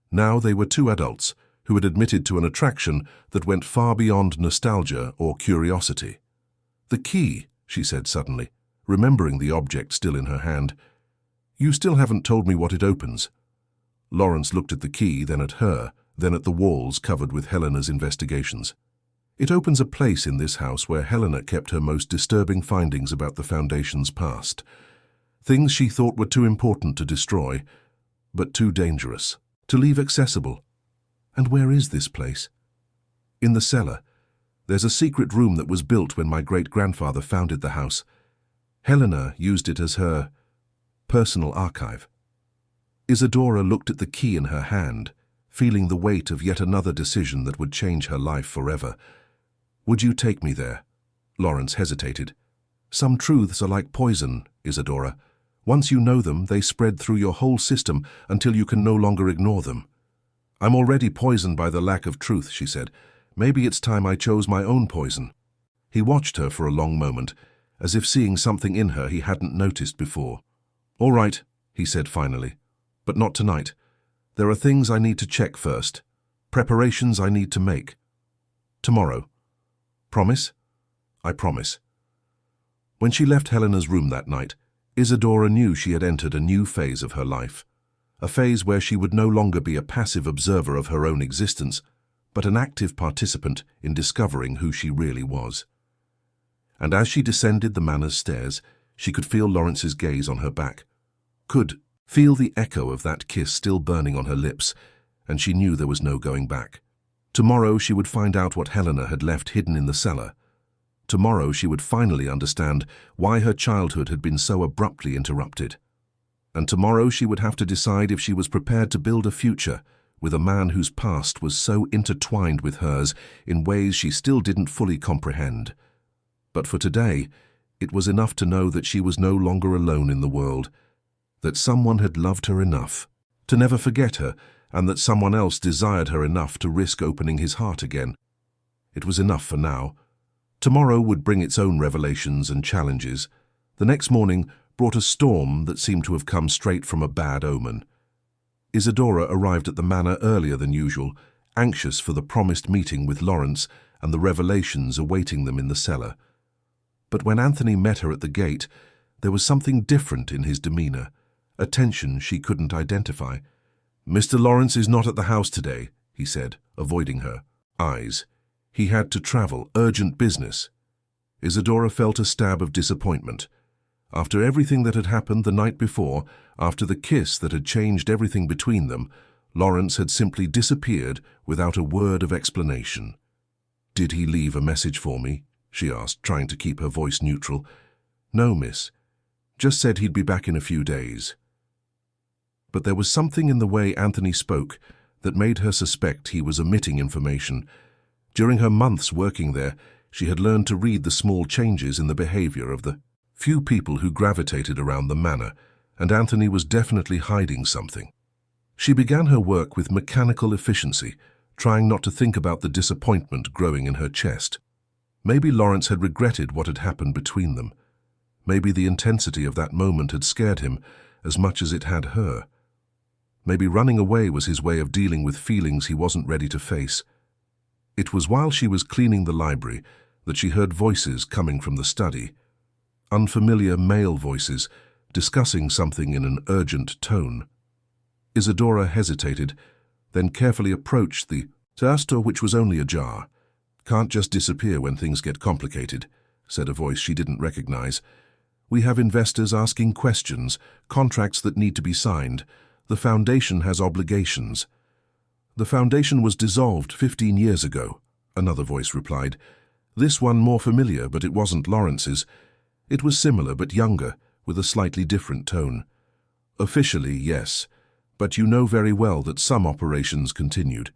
Now they were two adults who had admitted to an attraction that went far beyond nostalgia or curiosity. "The key," she said suddenly, remembering the object still in her hand. "You still haven't told me what it opens." Lawrence looked at the key, then at her, then at the walls covered with Helena's investigations. "It opens a place in this house where Helena kept her most disturbing findings about the Foundation's past. Things she thought were too important to destroy, but too dangerous to leave accessible." "And where is this place?" "In the cellar. There's a secret room that was built when my great-grandfather founded the house. Helena used it as her personal archive." Isadora looked at the key in her hand, feeling the weight of yet another decision that would change her life forever. "Would you take me there?" Lawrence hesitated. "Some truths are like poison, Isadora. Once you know them, they spread through your whole system until you can no longer ignore them." "I'm already poisoned by the lack of truth," she said. "Maybe it's time I chose my own poison." He watched her for a long moment, as if seeing something in her he hadn't noticed before. "All right," he said finally, "but not tonight. There are things I need to check first, preparations I need to make. Tomorrow. Promise?" "I promise." When she left Helena's room that night, Isadora knew she had entered a new phase of her life, a phase where she would no longer be a passive observer of her own existence, but an active participant in discovering who she really was. And as she descended the manor's stairs, she could feel Lawrence's gaze on her back, could feel the echo of that kiss still burning on her lips, and she knew there was no going back. Tomorrow she would find out what Helena had left hidden in the cellar. Tomorrow she would finally understand why her childhood had been so abruptly interrupted. And tomorrow she would have to decide if she was prepared to build a future with a man whose past was so intertwined with hers in ways she still didn't fully comprehend. But for today, it was enough to know that she was no longer alone in the world, that someone had loved her enough to never forget her, and that someone else desired her enough to risk opening his heart again. It was enough for now. Tomorrow would bring its own revelations and challenges. The next morning brought a storm that seemed to have come straight from a bad omen. Isadora arrived at the manor earlier than usual, anxious for the promised meeting with Lawrence and the revelations awaiting them in the cellar. But when Anthony met her at the gate, there was something different in his demeanor, a tension she couldn't identify. "Mr. Lawrence is not at the house today," he said, avoiding her eyes. He had to travel, urgent business. Isadora felt a stab of disappointment. After everything that had happened the night before, after the kiss that had changed everything between them, Lawrence had simply disappeared without a word of explanation. "Did he leave a message for me?" she asked, trying to keep her voice neutral. "No, miss. Just said he'd be back in a few days." But there was something in the way Anthony spoke that made her suspect he was omitting information. During her months working there, she had learned to read the small changes in the behavior of the few people who gravitated around the manor, and Anthony was definitely hiding something. She began her work with mechanical efficiency, trying not to think about the disappointment growing in her chest. Maybe Lawrence had regretted what had happened between them. Maybe the intensity of that moment had scared him as much as it had her. Maybe running away was his way of dealing with feelings he wasn't ready to face. It was while she was cleaning the library that she heard voices coming from the study. Unfamiliar male voices, discussing something in an urgent tone. Isadora hesitated, then carefully approached the door, which was only ajar. "Can't just disappear when things get complicated," said a voice she didn't recognize. "We have investors asking questions, contracts that need to be signed. The foundation has obligations." "The foundation was dissolved 15 years ago," another voice replied. This one more familiar, but it wasn't Lawrence's. It was similar but younger, with a slightly different tone. "Officially, yes, but you know very well that some operations continued.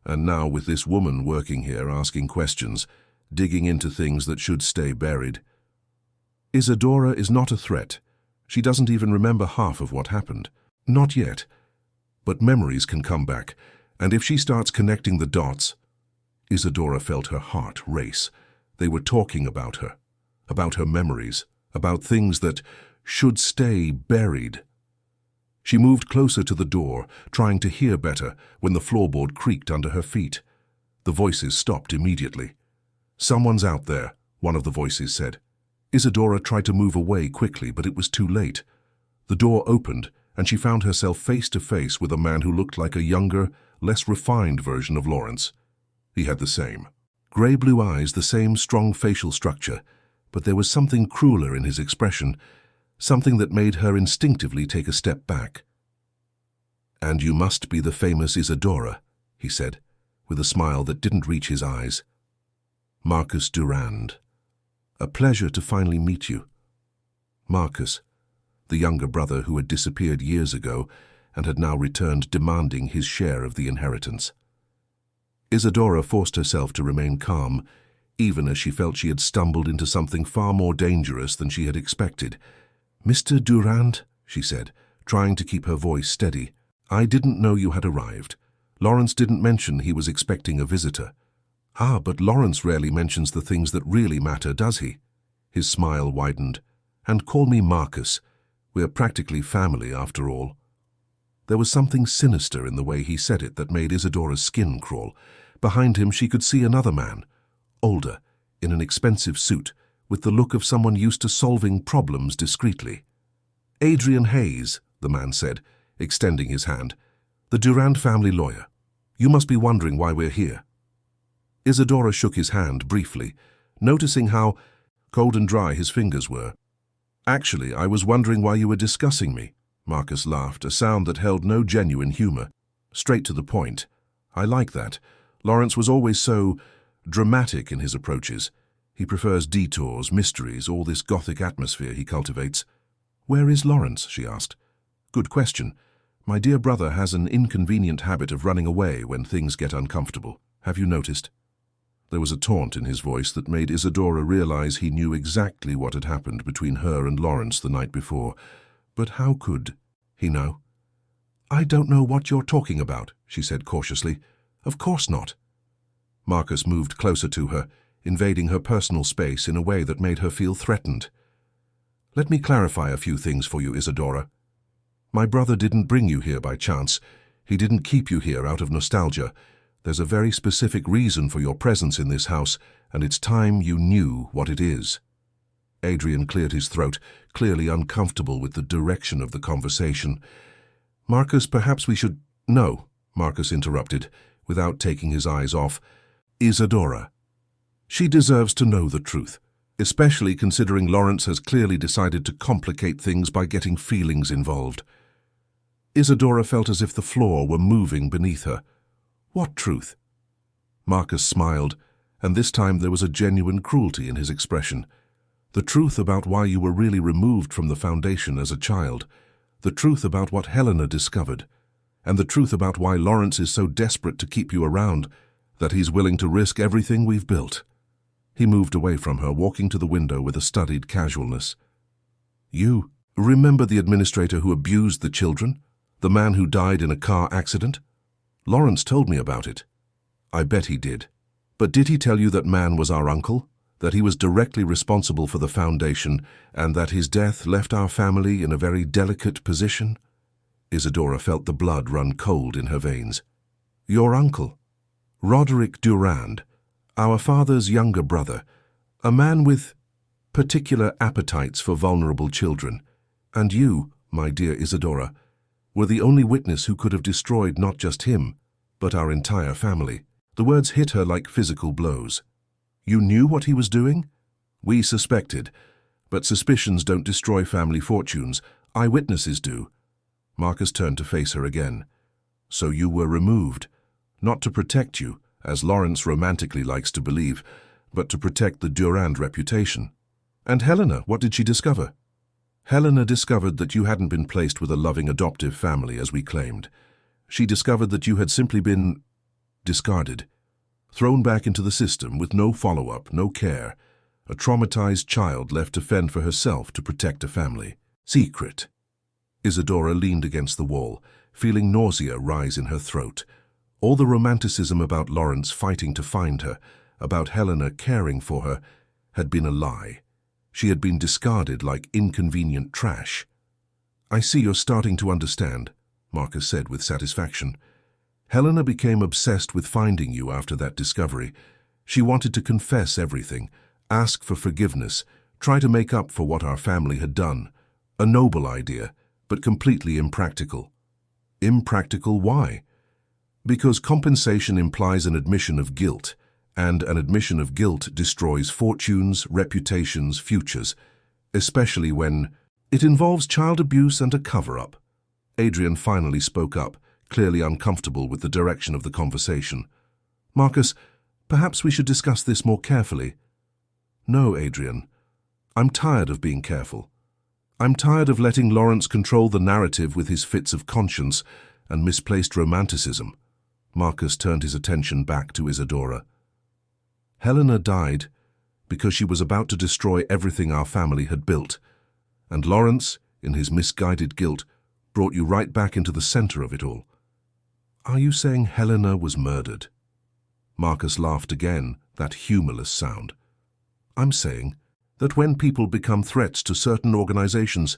And now with this woman working here asking questions, digging into things that should stay buried." "Isadora is not a threat. She doesn't even remember half of what happened." "Not yet. But memories can come back, and if she starts connecting the dots..." Isadora felt her heart race. They were talking about her memories, about things that should stay buried. She moved closer to the door, trying to hear better, when the floorboard creaked under her feet. The voices stopped immediately. "Someone's out there," one of the voices said. Isadora tried to move away quickly, but it was too late. The door opened, and she found herself face to face with a man who looked like a younger, less refined version of Lawrence. He had the same grey-blue eyes, the same strong facial structure, but there was something crueler in his expression, something that made her instinctively take a step back. "And you must be the famous Isadora," he said, with a smile that didn't reach his eyes. "Marcus Durand. A pleasure to finally meet you." Marcus, the younger brother who had disappeared years ago and had now returned demanding his share of the inheritance. Isadora forced herself to remain calm, even as she felt she had stumbled into something far more dangerous than she had expected. "Mr. Durand," she said, trying to keep her voice steady, "I didn't know you had arrived. Lawrence didn't mention he was expecting a visitor." "Ah, but Lawrence rarely mentions the things that really matter, does he?" His smile widened. "And call me Marcus. We're practically family, after all." There was something sinister in the way he said it that made Isadora's skin crawl. Behind him she could see another man, older, in an expensive suit, with the look of someone used to solving problems discreetly. "Adrian Hayes," the man said, extending his hand. "The Durand family lawyer. You must be wondering why we're here." Isadora shook his hand briefly, noticing how cold and dry his fingers were. "Actually, I was wondering why you were discussing me." Marcus laughed, a sound that held no genuine humor. Straight to the point. "I like that. Lawrence was always so dramatic in his approaches. He prefers detours, mysteries, all this gothic atmosphere he cultivates." "Where is Lawrence?" she asked. "Good question. My dear brother has an inconvenient habit of running away when things get uncomfortable. Have you noticed?" There was a taunt in his voice that made Isadora realize he knew exactly what had happened between her and Lawrence the night before. But how could he know? "I don't know what you're talking about," she said cautiously. "Of course not." Marcus moved closer to her, invading her personal space in a way that made her feel threatened. "Let me clarify a few things for you, Isadora. My brother didn't bring you here by chance. He didn't keep you here out of nostalgia. There's a very specific reason for your presence in this house, and it's time you knew what it is." Adrian cleared his throat, clearly uncomfortable with the direction of the conversation. "Marcus, perhaps we should—" "No," Marcus interrupted, without taking his eyes off. "Isadora," She deserves to know the truth, especially considering Lawrence has clearly decided to complicate things by getting feelings involved. Isadora felt as if the floor were moving beneath her. What truth? Marcus smiled, and this time there was a genuine cruelty in his expression. The truth about why you were really removed from the Foundation as a child, the truth about what Helena discovered, and the truth about why Lawrence is so desperate to keep you around that he's willing to risk everything we've built. He moved away from her, walking to the window with a studied casualness. You remember the administrator who abused the children? The man who died in a car accident? Lawrence told me about it. I bet he did. But did he tell you that man was our uncle? That he was directly responsible for the Foundation, and that his death left our family in a very delicate position? Isadora felt the blood run cold in her veins. Your uncle? Roderick Durand, our father's younger brother, a man with particular appetites for vulnerable children. And you, my dear Isadora, were the only witness who could have destroyed not just him, but our entire family. The words hit her like physical blows. You knew what he was doing? We suspected, but suspicions don't destroy family fortunes. Eyewitnesses do. Marcus turned to face her again. So you were removed, not to protect you, as Lawrence romantically likes to believe, but to protect the Durand reputation. And Helena, what did she discover? Helena discovered that you hadn't been placed with a loving adoptive family, as we claimed. She discovered that you had simply been discarded, thrown back into the system with no follow-up, no care, a traumatized child left to fend for herself to protect a family. Secret. Isadora leaned against the wall, feeling nausea rise in her throat. All the romanticism about Lawrence fighting to find her, about Helena caring for her, had been a lie. She had been discarded like inconvenient trash. I see you're starting to understand, Marcus said with satisfaction. Helena became obsessed with finding you after that discovery. She wanted to confess everything, ask for forgiveness, try to make up for what our family had done. A noble idea, but completely impractical. Impractical why? Because compensation implies an admission of guilt, and an admission of guilt destroys fortunes, reputations, futures, especially when it involves child abuse and a cover-up. Adrian finally spoke up, clearly uncomfortable with the direction of the conversation. Marcus, perhaps we should discuss this more carefully. No, Adrian. I'm tired of being careful. I'm tired of letting Lawrence control the narrative with his fits of conscience and misplaced romanticism. Marcus turned his attention back to Isadora. Helena died because she was about to destroy everything our family had built, and Lawrence, in his misguided guilt, brought you right back into the center of it all. Are you saying Helena was murdered? Marcus laughed again, that humorless sound. I'm saying that when people become threats to certain organizations,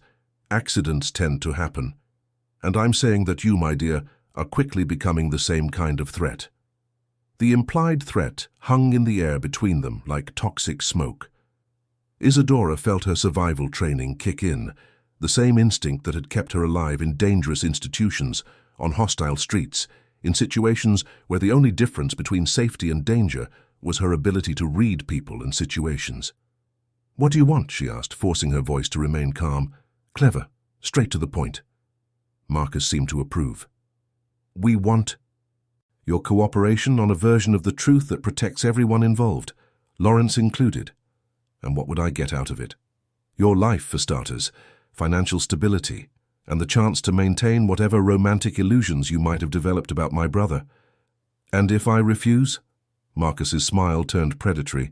accidents tend to happen. And I'm saying that you, my dear, are quickly becoming the same kind of threat. The implied threat hung in the air between them like toxic smoke. Isadora felt her survival training kick in, the same instinct that had kept her alive in dangerous institutions, on hostile streets, in situations where the only difference between safety and danger was her ability to read people and situations. What do you want? She asked, forcing her voice to remain calm. Clever, straight to the point. Marcus seemed to approve. We want your cooperation on a version of the truth that protects everyone involved, Lawrence included. And what would I get out of it? Your life, for starters, financial stability, and the chance to maintain whatever romantic illusions you might have developed about my brother. And if I refuse? Marcus's smile turned predatory.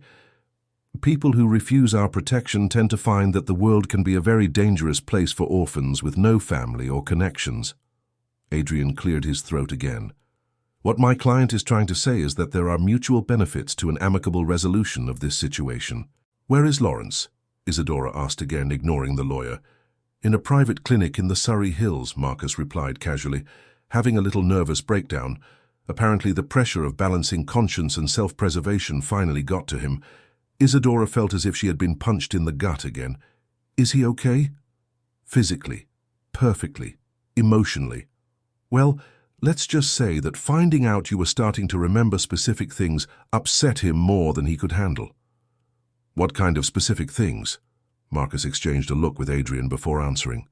People who refuse our protection tend to find that the world can be a very dangerous place for orphans with no family or connections. Adrian cleared his throat again. What my client is trying to say is that there are mutual benefits to an amicable resolution of this situation. Where is Lawrence? Isadora asked again, ignoring the lawyer. In a private clinic in the Surrey Hills, Marcus replied casually, having a little nervous breakdown. Apparently the pressure of balancing conscience and self-preservation finally got to him. Isadora felt as if she had been punched in the gut again. Is he okay? Physically, perfectly, emotionally. Well, Let's just say that finding out you were starting to remember specific things upset him more than he could handle. What kind of specific things? Marcus exchanged a look with Adrian before answering.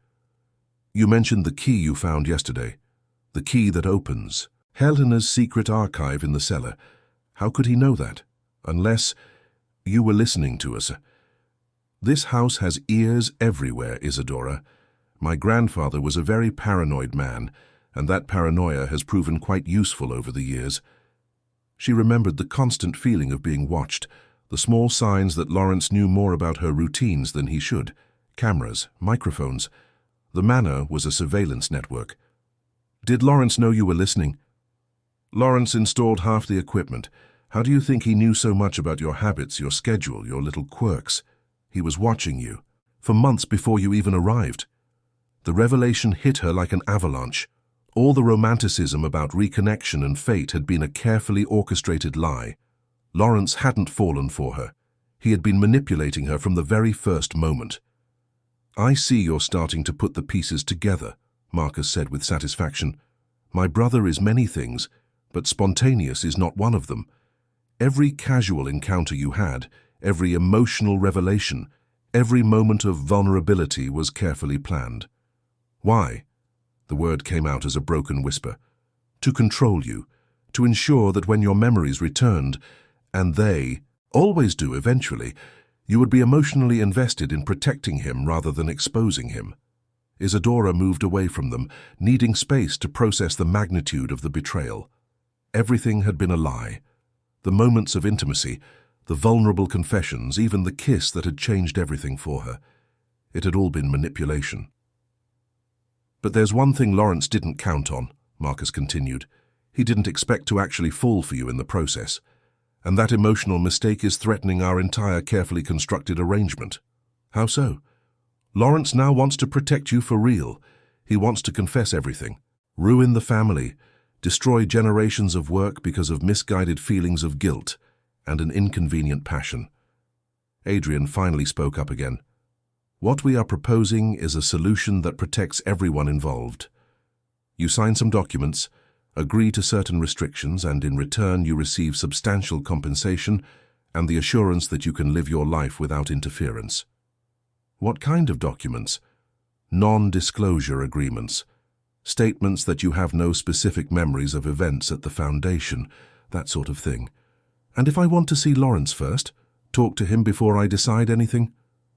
You mentioned the key you found yesterday. The key that opens Helena's secret archive in the cellar. How could he know that? Unless you were listening to us. This house has ears everywhere, Isadora. My grandfather was a very paranoid man, and that paranoia has proven quite useful over the years. She remembered the constant feeling of being watched, the small signs that Lawrence knew more about her routines than he should. Cameras, microphones. The manor was a surveillance network. Did Lawrence know you were listening? Lawrence installed half the equipment. How do you think he knew so much about your habits, your schedule, your little quirks? He was watching you, for months before you even arrived. The revelation hit her like an avalanche. All the romanticism about reconnection and fate had been a carefully orchestrated lie. Lawrence hadn't fallen for her. He had been manipulating her from the very first moment. I see you're starting to put the pieces together, Marcus said with satisfaction. My brother is many things, but spontaneous is not one of them. Every casual encounter you had, every emotional revelation, every moment of vulnerability was carefully planned. Why? The word came out as a broken whisper. To control you, to ensure that when your memories returned, and they always do eventually, you would be emotionally invested in protecting him rather than exposing him. Isadora moved away from them, needing space to process the magnitude of the betrayal. Everything had been a lie. The moments of intimacy, the vulnerable confessions, even the kiss that had changed everything for her. It had all been manipulation. But there's one thing Lawrence didn't count on, Marcus continued. He didn't expect to actually fall for you in the process. And that emotional mistake is threatening our entire carefully constructed arrangement. How so? Lawrence now wants to protect you for real. He wants to confess everything, ruin the family, destroy generations of work because of misguided feelings of guilt and an inconvenient passion. Adrian finally spoke up again. What we are proposing is a solution that protects everyone involved. You sign some documents, agree to certain restrictions, and in return you receive substantial compensation and the assurance that you can live your life without interference. What kind of documents? Non-disclosure agreements. Statements that you have no specific memories of events at the Foundation, that sort of thing. And if I want to see Lawrence first, talk to him before I decide anything?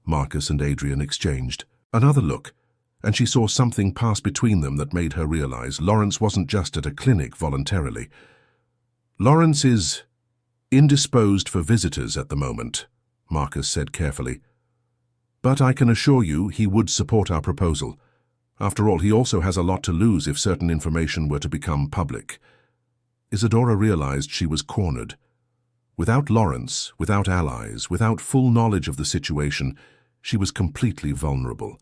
Marcus and Adrian exchanged another look, and she saw something pass between them that made her realize Lawrence wasn't just at a clinic voluntarily. Lawrence is indisposed for visitors at the moment, Marcus said carefully. But I can assure you he would support our proposal. After all, he also has a lot to lose if certain information were to become public. Isadora realized she was cornered. Without Lawrence, without allies, without full knowledge of the situation, she was completely vulnerable.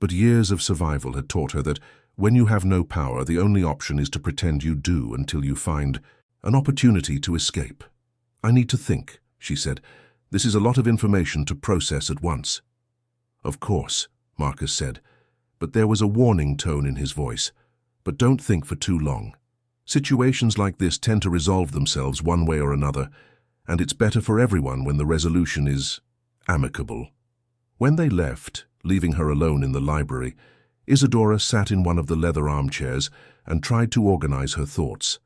But years of survival had taught her that when you have no power, the only option is to pretend you do until you find an opportunity to escape. I need to think, she said. This is a lot of information to process at once. Of course, Marcus said, but there was a warning tone in his voice. But don't think for too long. Situations like this tend to resolve themselves one way or another, and it's better for everyone when the resolution is amicable. When they left, leaving her alone in the library, Isadora sat in one of the leather armchairs and tried to organize her thoughts.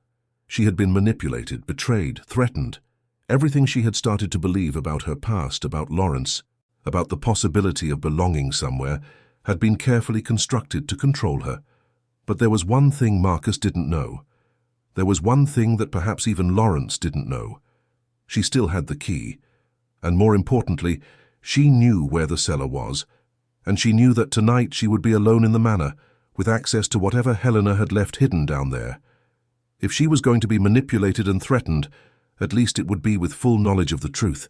She had been manipulated, betrayed, threatened. Everything she had started to believe about her past, about Lawrence, about the possibility of belonging somewhere, had been carefully constructed to control her. But there was one thing Marcus didn't know. There was one thing that perhaps even Lawrence didn't know. She still had the key, and more importantly, she knew where the cellar was, and she knew that tonight she would be alone in the manor, with access to whatever Helena had left hidden down there. If she was going to be manipulated and threatened, at least it would be with full knowledge of the truth.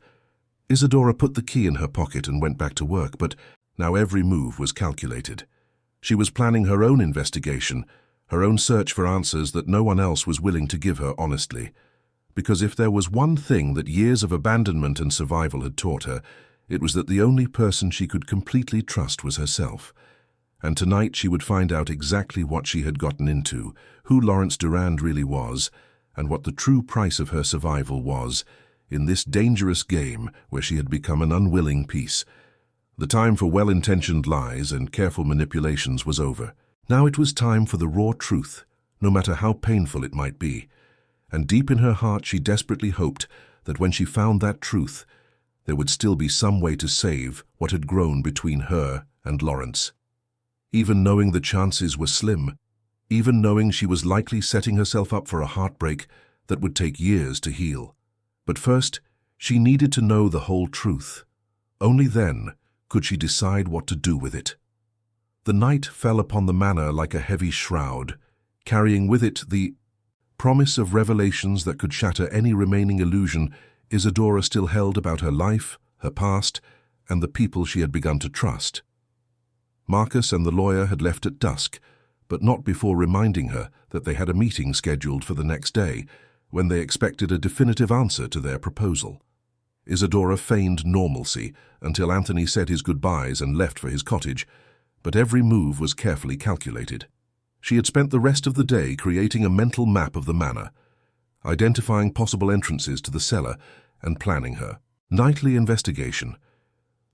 Isadora put the key in her pocket and went back to work, but now every move was calculated. She was planning her own investigation, her own search for answers that no one else was willing to give her honestly. Because if there was one thing that years of abandonment and survival had taught her, it was that the only person she could completely trust was herself. And tonight she would find out exactly what she had gotten into, who Lawrence Durand really was, and what the true price of her survival was in this dangerous game where she had become an unwilling piece. The time for well-intentioned lies and careful manipulations was over. Now it was time for the raw truth, no matter how painful it might be. And deep in her heart she desperately hoped that when she found that truth, there would still be some way to save what had grown between her and Lawrence. Even knowing the chances were slim, even knowing she was likely setting herself up for a heartbreak that would take years to heal. But first, she needed to know the whole truth. Only then could she decide what to do with it. The night fell upon the manor like a heavy shroud, carrying with it the promise of revelations that could shatter any remaining illusion Isadora still held about her life, her past, and the people she had begun to trust. Marcus and the lawyer had left at dusk, but not before reminding her that they had a meeting scheduled for the next day, when they expected a definitive answer to their proposal. Isadora feigned normalcy until Anthony said his goodbyes and left for his cottage, but every move was carefully calculated. She had spent the rest of the day creating a mental map of the manor, identifying possible entrances to the cellar and planning her nightly investigation.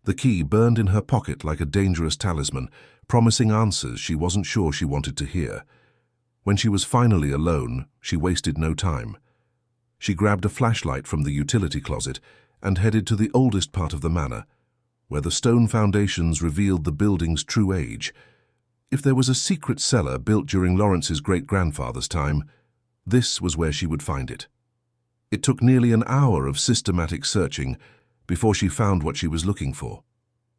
The key burned in her pocket like a dangerous talisman, promising answers she wasn't sure she wanted to hear. When she was finally alone, she wasted no time. She grabbed a flashlight from the utility closet and headed to the oldest part of the manor, where the stone foundations revealed the building's true age. If there was a secret cellar built during Lawrence's great-grandfather's time, this was where she would find it. It took nearly an hour of systematic searching before she found what she was looking for.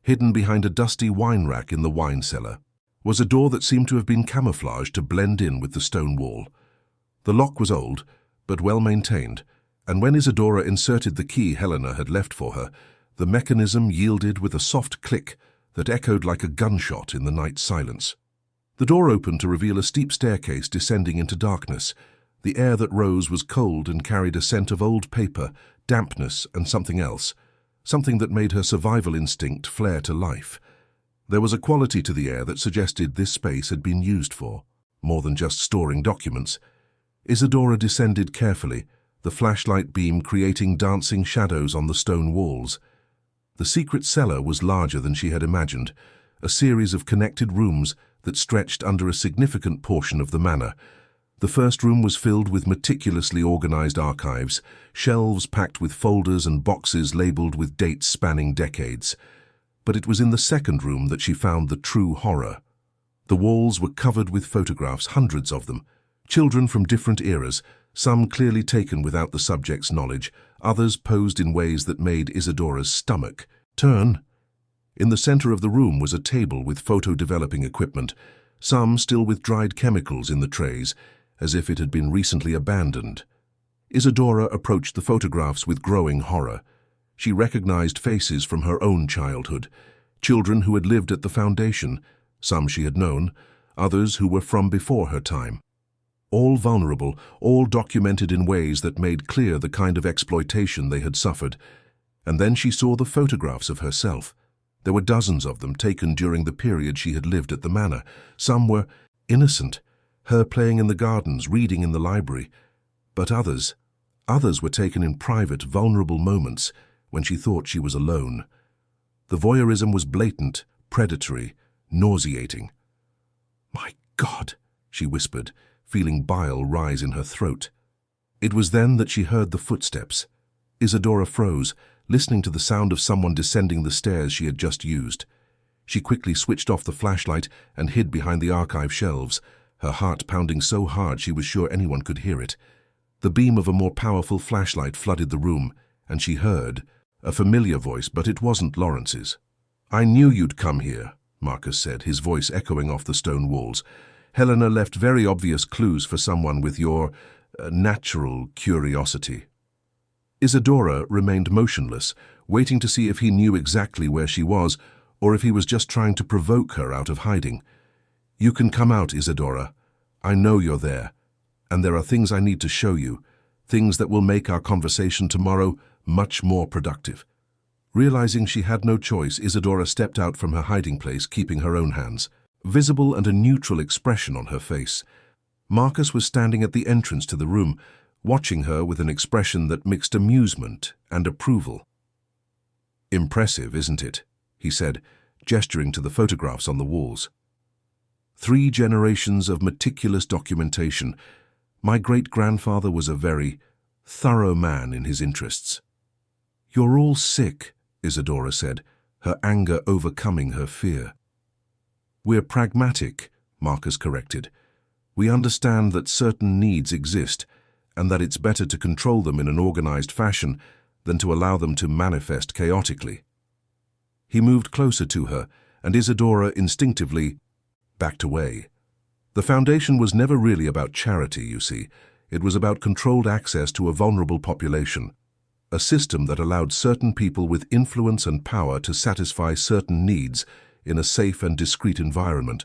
Hidden behind a dusty wine rack in the wine cellar was a door that seemed to have been camouflaged to blend in with the stone wall. The lock was old, but well-maintained, and when Isadora inserted the key Helena had left for her, the mechanism yielded with a soft click that echoed like a gunshot in the night silence. The door opened to reveal a steep staircase descending into darkness. The air that rose was cold and carried a scent of old paper, dampness, and something else, something that made her survival instinct flare to life. There was a quality to the air that suggested this space had been used for more than just storing documents. Isadora descended carefully, the flashlight beam creating dancing shadows on the stone walls. The secret cellar was larger than she had imagined, a series of connected rooms that stretched under a significant portion of the manor. The first room was filled with meticulously organized archives, shelves packed with folders and boxes labeled with dates spanning decades. But it was in the second room that she found the true horror. The walls were covered with photographs, hundreds of them. Children from different eras, some clearly taken without the subject's knowledge, others posed in ways that made Isadora's stomach turn. In the center of the room was a table with photo-developing equipment, some still with dried chemicals in the trays, as if it had been recently abandoned. Isadora approached the photographs with growing horror. She recognized faces from her own childhood, children who had lived at the foundation, some she had known, others who were from before her time. All vulnerable, all documented in ways that made clear the kind of exploitation they had suffered. And then she saw the photographs of herself. There were dozens of them taken during the period she had lived at the manor. Some were innocent, her playing in the gardens, reading in the library. But others were taken in private, vulnerable moments when she thought she was alone. The voyeurism was blatant, predatory, nauseating. "My God," she whispered, feeling bile rise in her throat. It was then that she heard the footsteps. Isadora froze, listening to the sound of someone descending the stairs she had just used. She quickly switched off the flashlight and hid behind the archive shelves, her heart pounding so hard she was sure anyone could hear it. The beam of a more powerful flashlight flooded the room, and she heard a familiar voice, but it wasn't Lawrence's. "I knew you'd come here," Marcus said, his voice echoing off the stone walls. "Helena left very obvious clues for someone with your natural curiosity." Isadora remained motionless, waiting to see if he knew exactly where she was, or if he was just trying to provoke her out of hiding. "You can come out, Isadora. I know you're there, and there are things I need to show you, things that will make our conversation tomorrow much more productive." Realizing she had no choice, Isadora stepped out from her hiding place, keeping her own hands visible and a neutral expression on her face. Marcus was standing at the entrance to the room, watching her with an expression that mixed amusement and approval. "Impressive, isn't it?" he said, gesturing to the photographs on the walls. 3 generations of meticulous documentation. My great-grandfather was a very thorough man in his interests. "You're all sick," Isadora said, her anger overcoming her fear. "We're pragmatic," Marcus corrected. "We understand that certain needs exist, and that it's better to control them in an organized fashion than to allow them to manifest chaotically." He moved closer to her, and Isadora instinctively backed away. The foundation was never really about charity, you see. It was about controlled access to a vulnerable population, a system that allowed certain people with influence and power to satisfy certain needs in a safe and discreet environment.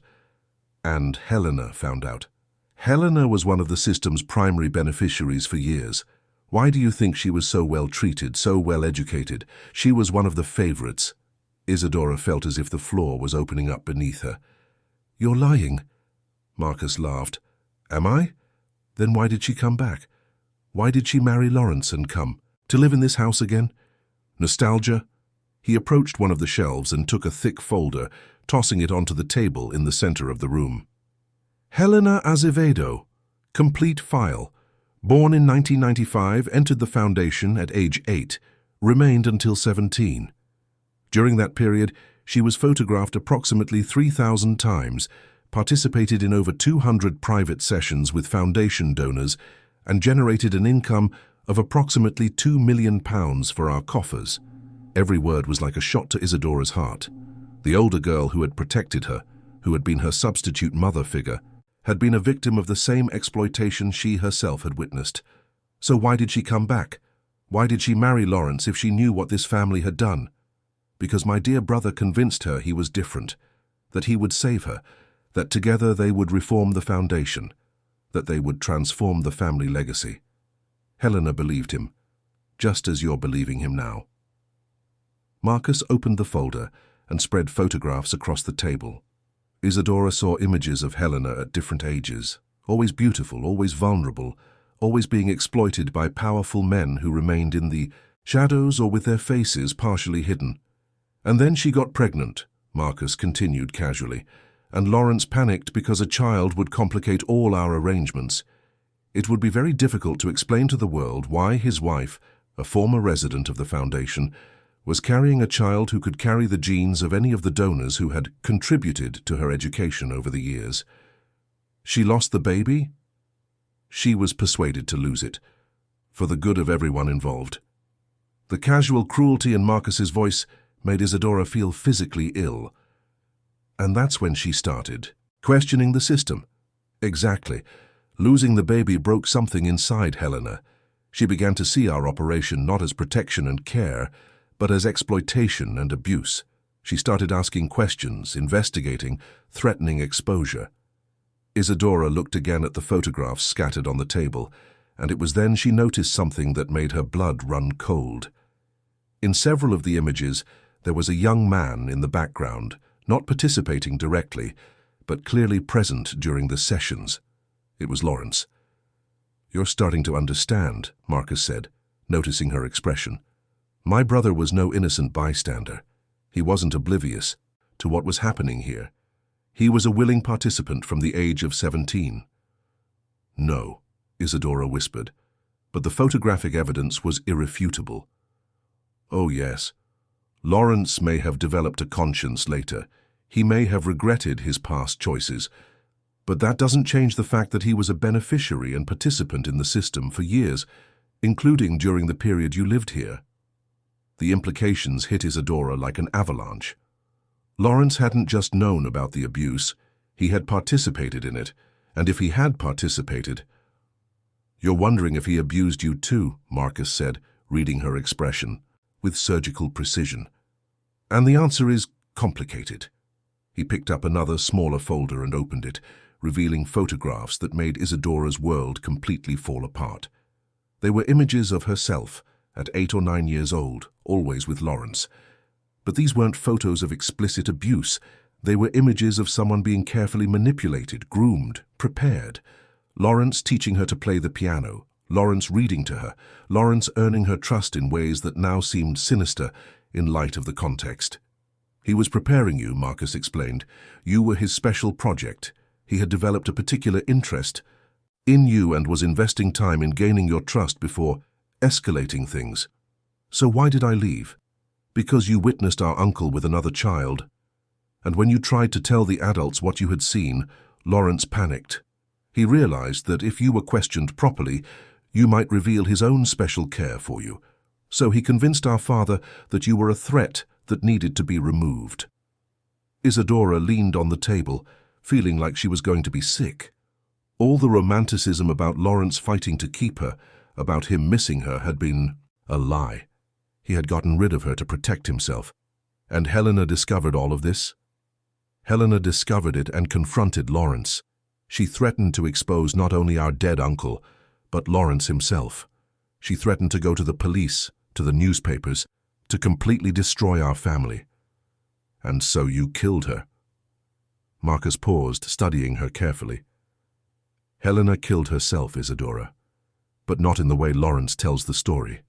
And Helena found out. Helena was one of the system's primary beneficiaries for years. Why do you think she was so well treated, so well educated? She was one of the favorites. Isadora felt as if the floor was opening up beneath her. "You're lying," Marcus laughed. "Am I? Then why did she come back? Why did she marry Lawrence and come? To live in this house again? Nostalgia?" He approached one of the shelves and took a thick folder, tossing it onto the table in the center of the room. "Helena Azevedo, complete file. Born in 1995, entered the foundation at age 8, remained until 17. During that period, she was photographed approximately 3,000 times, participated in over 200 private sessions with foundation donors, and generated an income of approximately £2 million for our coffers." Every word was like a shot to Isadora's heart. The older girl who had protected her, who had been her substitute mother figure, had been a victim of the same exploitation she herself had witnessed. So why did she come back? Why did she marry Lawrence if she knew what this family had done? Because my dear brother convinced her he was different, that he would save her, that together they would reform the foundation, that they would transform the family legacy. Helena believed him, just as you're believing him now. Marcus opened the folder and spread photographs across the table. Isadora saw images of Helena at different ages, always beautiful, always vulnerable, always being exploited by powerful men who remained in the shadows or with their faces partially hidden. "And then she got pregnant," Marcus continued casually, "and Lawrence panicked because a child would complicate all our arrangements. It would be very difficult to explain to the world why his wife, a former resident of the foundation, was carrying a child who could carry the genes of any of the donors who had contributed to her education over the years. She lost the baby? She was persuaded to lose it, for the good of everyone involved." The casual cruelty in Marcus's voice made Isadora feel physically ill. "And that's when she started questioning the system." "Exactly. Losing the baby broke something inside Helena. She began to see our operation not as protection and care, but as exploitation and abuse. She started asking questions, investigating, threatening exposure." Isadora looked again at the photographs scattered on the table, and it was then she noticed something that made her blood run cold. In several of the images, there was a young man in the background, not participating directly, but clearly present during the sessions. It was Lawrence. "You're starting to understand," Marcus said, noticing her expression. "My brother was no innocent bystander. He wasn't oblivious to what was happening here. He was a willing participant from the age of 17. "No," Isadora whispered, "but the photographic evidence was irrefutable." "Oh, yes. Lawrence may have developed a conscience later. He may have regretted his past choices. But that doesn't change the fact that he was a beneficiary and participant in the system for years, including during the period you lived here." The implications hit Isadora like an avalanche. Lawrence hadn't just known about the abuse, he had participated in it, and if he had participated— "You're wondering if he abused you too," Marcus said, reading her expression, with surgical precision. "And the answer is complicated." He picked up another smaller folder and opened it, revealing photographs that made Isadora's world completely fall apart. They were images of herself, at 8 or 9 years old, always with Lawrence. But these weren't photos of explicit abuse. They were images of someone being carefully manipulated, groomed, prepared. Lawrence teaching her to play the piano, Lawrence reading to her, Lawrence earning her trust in ways that now seemed sinister in light of the context. He was preparing you, Marcus explained. You were his special project. He had developed a particular interest in you and was investing time in gaining your trust before escalating things. So why did I leave? Because you witnessed our uncle with another child. And when you tried to tell the adults what you had seen, Lawrence panicked. He realized that if you were questioned properly, you might reveal his own special care for you. So he convinced our father that you were a threat that needed to be removed. Isadora leaned on the table, feeling like she was going to be sick. All the romanticism about Lawrence fighting to keep her, about him missing her, had been a lie. He had gotten rid of her to protect himself. And Helena discovered all of this? Helena discovered it and confronted Lawrence. She threatened to expose not only our dead uncle, but Lawrence himself. She threatened to go to the police, to the newspapers, to completely destroy our family. And so you killed her. Marcus paused, studying her carefully. Helena killed herself, Isadora, but not in the way Lawrence tells the story.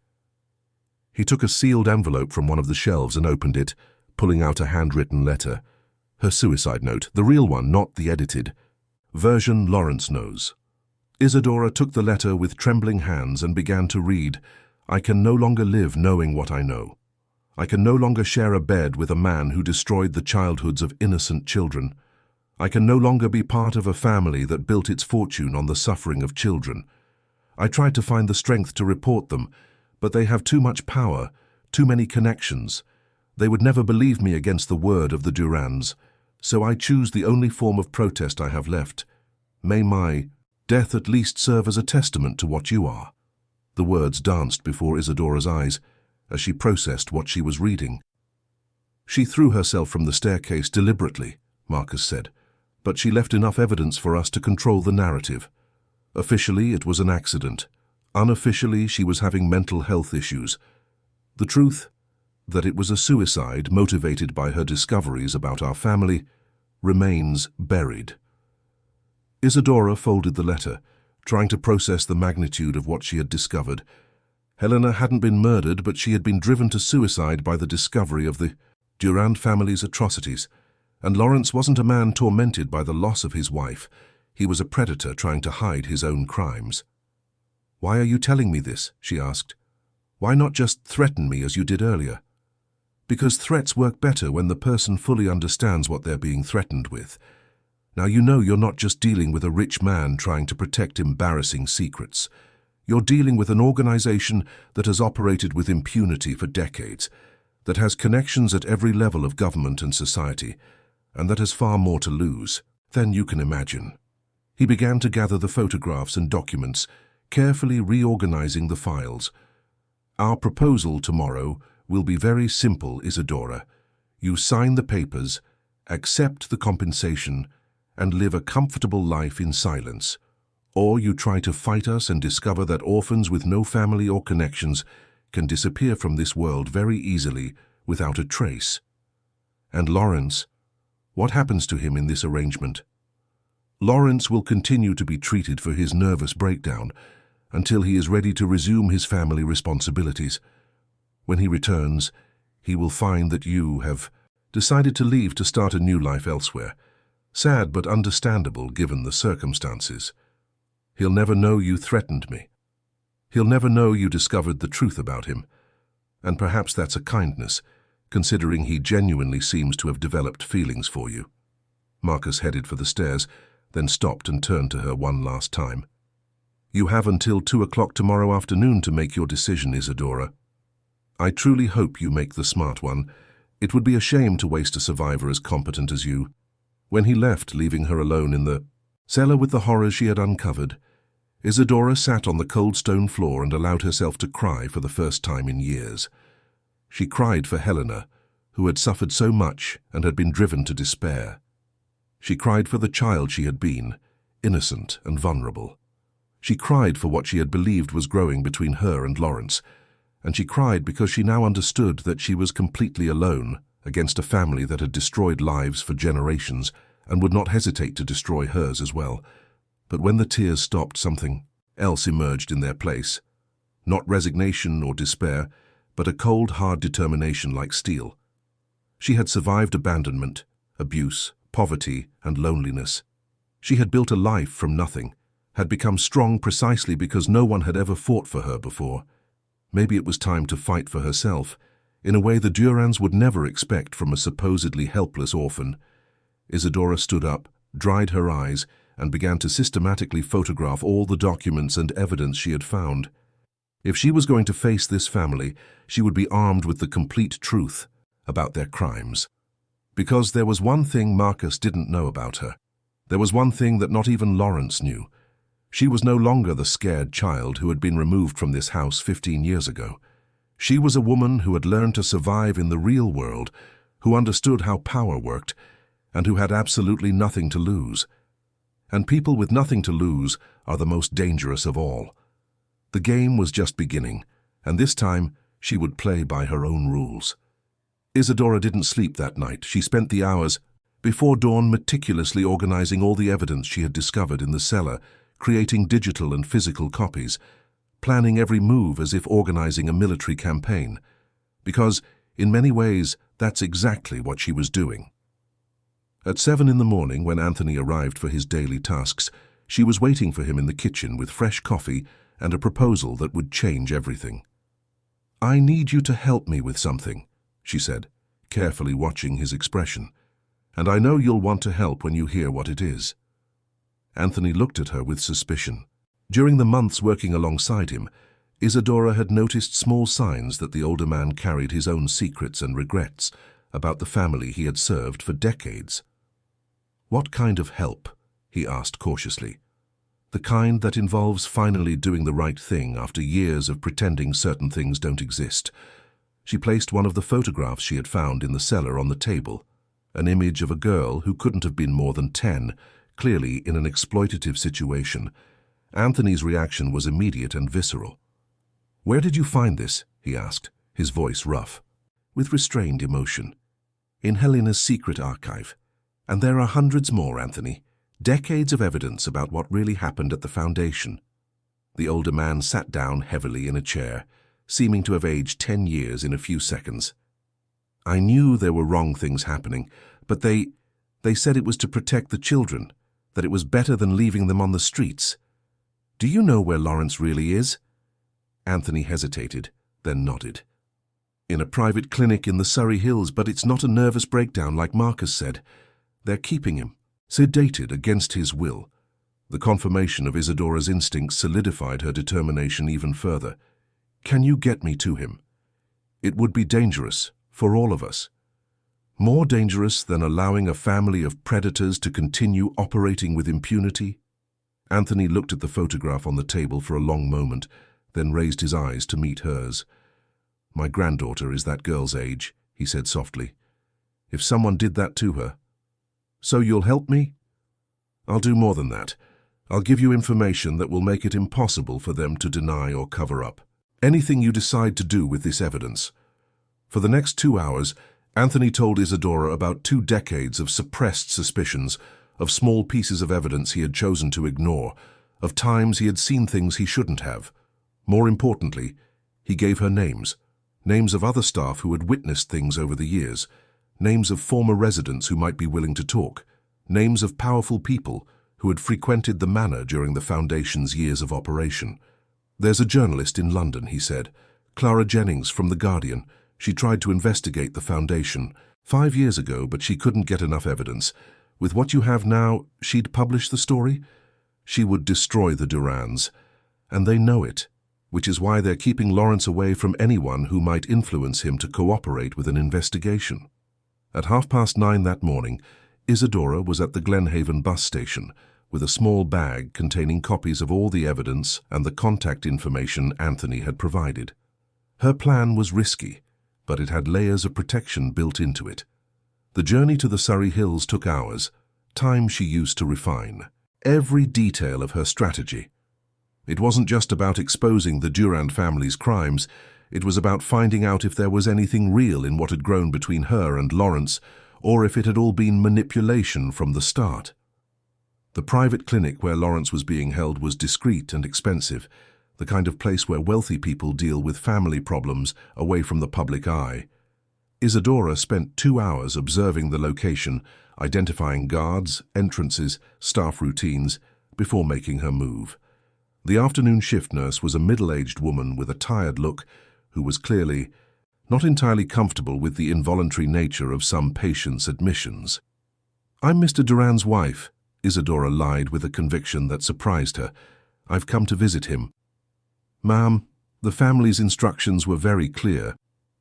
He took a sealed envelope from one of the shelves and opened it, pulling out a handwritten letter. Her suicide note, the real one, not the edited version Lawrence knows. Isadora took the letter with trembling hands and began to read. I can no longer live knowing what I know. I can no longer share a bed with a man who destroyed the childhoods of innocent children. I can no longer be part of a family that built its fortune on the suffering of children. I tried to find the strength to report them, but they have too much power, too many connections. They would never believe me against the word of the Durans, so I choose the only form of protest I have left. May my death at least serve as a testament to what you are. The words danced before Isadora's eyes as she processed what she was reading. She threw herself from the staircase deliberately, Marcus said, but she left enough evidence for us to control the narrative. Officially, it was an accident. Unofficially, she was having mental health issues. The truth, that it was a suicide motivated by her discoveries about our family, remains buried. Isadora folded the letter, trying to process the magnitude of what she had discovered. Helena hadn't been murdered, but she had been driven to suicide by the discovery of the Durand family's atrocities. And Lawrence wasn't a man tormented by the loss of his wife. He was a predator trying to hide his own crimes. Why are you telling me this? She asked. Why not just threaten me as you did earlier? Because threats work better when the person fully understands what they're being threatened with. Now you know you're not just dealing with a rich man trying to protect embarrassing secrets. You're dealing with an organization that has operated with impunity for decades, that has connections at every level of government and society, and that has far more to lose than you can imagine. He began to gather the photographs and documents, carefully reorganizing the files. Our proposal tomorrow will be very simple, Isadora. You sign the papers, accept the compensation, and live a comfortable life in silence. Or you try to fight us and discover that orphans with no family or connections can disappear from this world very easily without a trace. And Lawrence, what happens to him in this arrangement? Lawrence will continue to be treated for his nervous breakdown until he is ready to resume his family responsibilities. When he returns, he will find that you have decided to leave to start a new life elsewhere. Sad but understandable given the circumstances. He'll never know you threatened me. He'll never know you discovered the truth about him. And perhaps that's a kindness, considering he genuinely seems to have developed feelings for you. Marcus headed for the stairs, then stopped and turned to her one last time. You have until 2 o'clock tomorrow afternoon to make your decision, Isadora. I truly hope you make the smart one. It would be a shame to waste a survivor as competent as you. When he left, leaving her alone in the cellar with the horrors she had uncovered, Isadora sat on the cold stone floor and allowed herself to cry for the first time in years. She cried for Helena, who had suffered so much and had been driven to despair. She cried for the child she had been, innocent and vulnerable. She cried for what she had believed was growing between her and Lawrence, and she cried because she now understood that she was completely alone against a family that had destroyed lives for generations and would not hesitate to destroy hers as well. But when the tears stopped, something else emerged in their place. Not resignation or despair, but a cold, hard determination like steel. She had survived abandonment, abuse, poverty, and loneliness. She had built a life from nothing, had become strong precisely because no one had ever fought for her before. Maybe it was time to fight for herself, in a way the Durans would never expect from a supposedly helpless orphan. Isadora stood up, dried her eyes, and began to systematically photograph all the documents and evidence she had found. If she was going to face this family, she would be armed with the complete truth about their crimes. Because there was one thing Marcus didn't know about her. There was one thing that not even Lawrence knew. She was no longer the scared child who had been removed from this house 15 years ago. She was a woman who had learned to survive in the real world, who understood how power worked, and who had absolutely nothing to lose. And people with nothing to lose are the most dangerous of all. The game was just beginning, and this time she would play by her own rules. Isadora didn't sleep that night. She spent the hours before dawn meticulously organizing all the evidence she had discovered in the cellar, creating digital and physical copies, planning every move as if organizing a military campaign. Because, in many ways, that's exactly what she was doing. At 7 in the morning, when Anthony arrived for his daily tasks, she was waiting for him in the kitchen with fresh coffee and a proposal that would change everything. "I need you to help me with something," she said, carefully watching his expression. "And I know you'll want to help when you hear what it is." Anthony looked at her with suspicion. During the months working alongside him, Isadora had noticed small signs that the older man carried his own secrets and regrets about the family he had served for decades. "What kind of help?" he asked cautiously. "The kind that involves finally doing the right thing after years of pretending certain things don't exist." She placed one of the photographs she had found in the cellar on the table, an image of a girl who couldn't have been more than 10, clearly in an exploitative situation. Anthony's reaction was immediate and visceral. "Where did you find this?" he asked, his voice rough, with restrained emotion. "In Helena's secret archive. And there are hundreds more, Anthony. Decades of evidence about what really happened at the foundation." The older man sat down heavily in a chair, seeming to have aged 10 years in a few seconds. "I knew there were wrong things happening, but they said it was to protect the children, that it was better than leaving them on the streets. Do you know where Lawrence really is?" Anthony hesitated, then nodded. "In a private clinic in the Surrey Hills, but it's not a nervous breakdown like Marcus said. They're keeping him, sedated against his will." The confirmation of Isadora's instincts solidified her determination even further. "Can you get me to him? It would be dangerous, for all of us. More dangerous than allowing a family of predators to continue operating with impunity." Anthony looked at the photograph on the table for a long moment, then raised his eyes to meet hers. "My granddaughter is that girl's age," he said softly. "If someone did that to her..." "So you'll help me?" "I'll do more than that. I'll give you information that will make it impossible for them to deny or cover up. Anything you decide to do with this evidence." For the next 2 hours, Anthony told Isadora about 2 decades of suppressed suspicions, of small pieces of evidence he had chosen to ignore, of times he had seen things he shouldn't have. More importantly, he gave her names of other staff who had witnessed things over the years, names of former residents who might be willing to talk, names of powerful people who had frequented the manor during the Foundation's years of operation. "There's a journalist in London," he said, "Clara Jennings from The Guardian. She tried to investigate the Foundation 5 years ago, but she couldn't get enough evidence. With what you have now, she'd publish the story. She would destroy the Durans, and they know it, which is why they're keeping Lawrence away from anyone who might influence him to cooperate with an investigation." At 9:30 that morning, Isadora was at the Glenhaven bus station with a small bag containing copies of all the evidence and the contact information Anthony had provided. Her plan was risky, but it had layers of protection built into it. The journey to the Surrey Hills took hours, time she used to refine every detail of her strategy. It wasn't just about exposing the Durand family's crimes, it was about finding out if there was anything real in what had grown between her and Lawrence, or if it had all been manipulation from the start. The private clinic where Lawrence was being held was discreet and expensive, the kind of place where wealthy people deal with family problems away from the public eye. Isadora spent 2 hours observing the location, identifying guards, entrances, staff routines, before making her move. The afternoon shift nurse was a middle-aged woman with a tired look who was clearly not entirely comfortable with the involuntary nature of some patients' admissions. "I'm Mr. Duran's wife," Isadora lied with a conviction that surprised her. "I've come to visit him." "Ma'am, the family's instructions were very clear.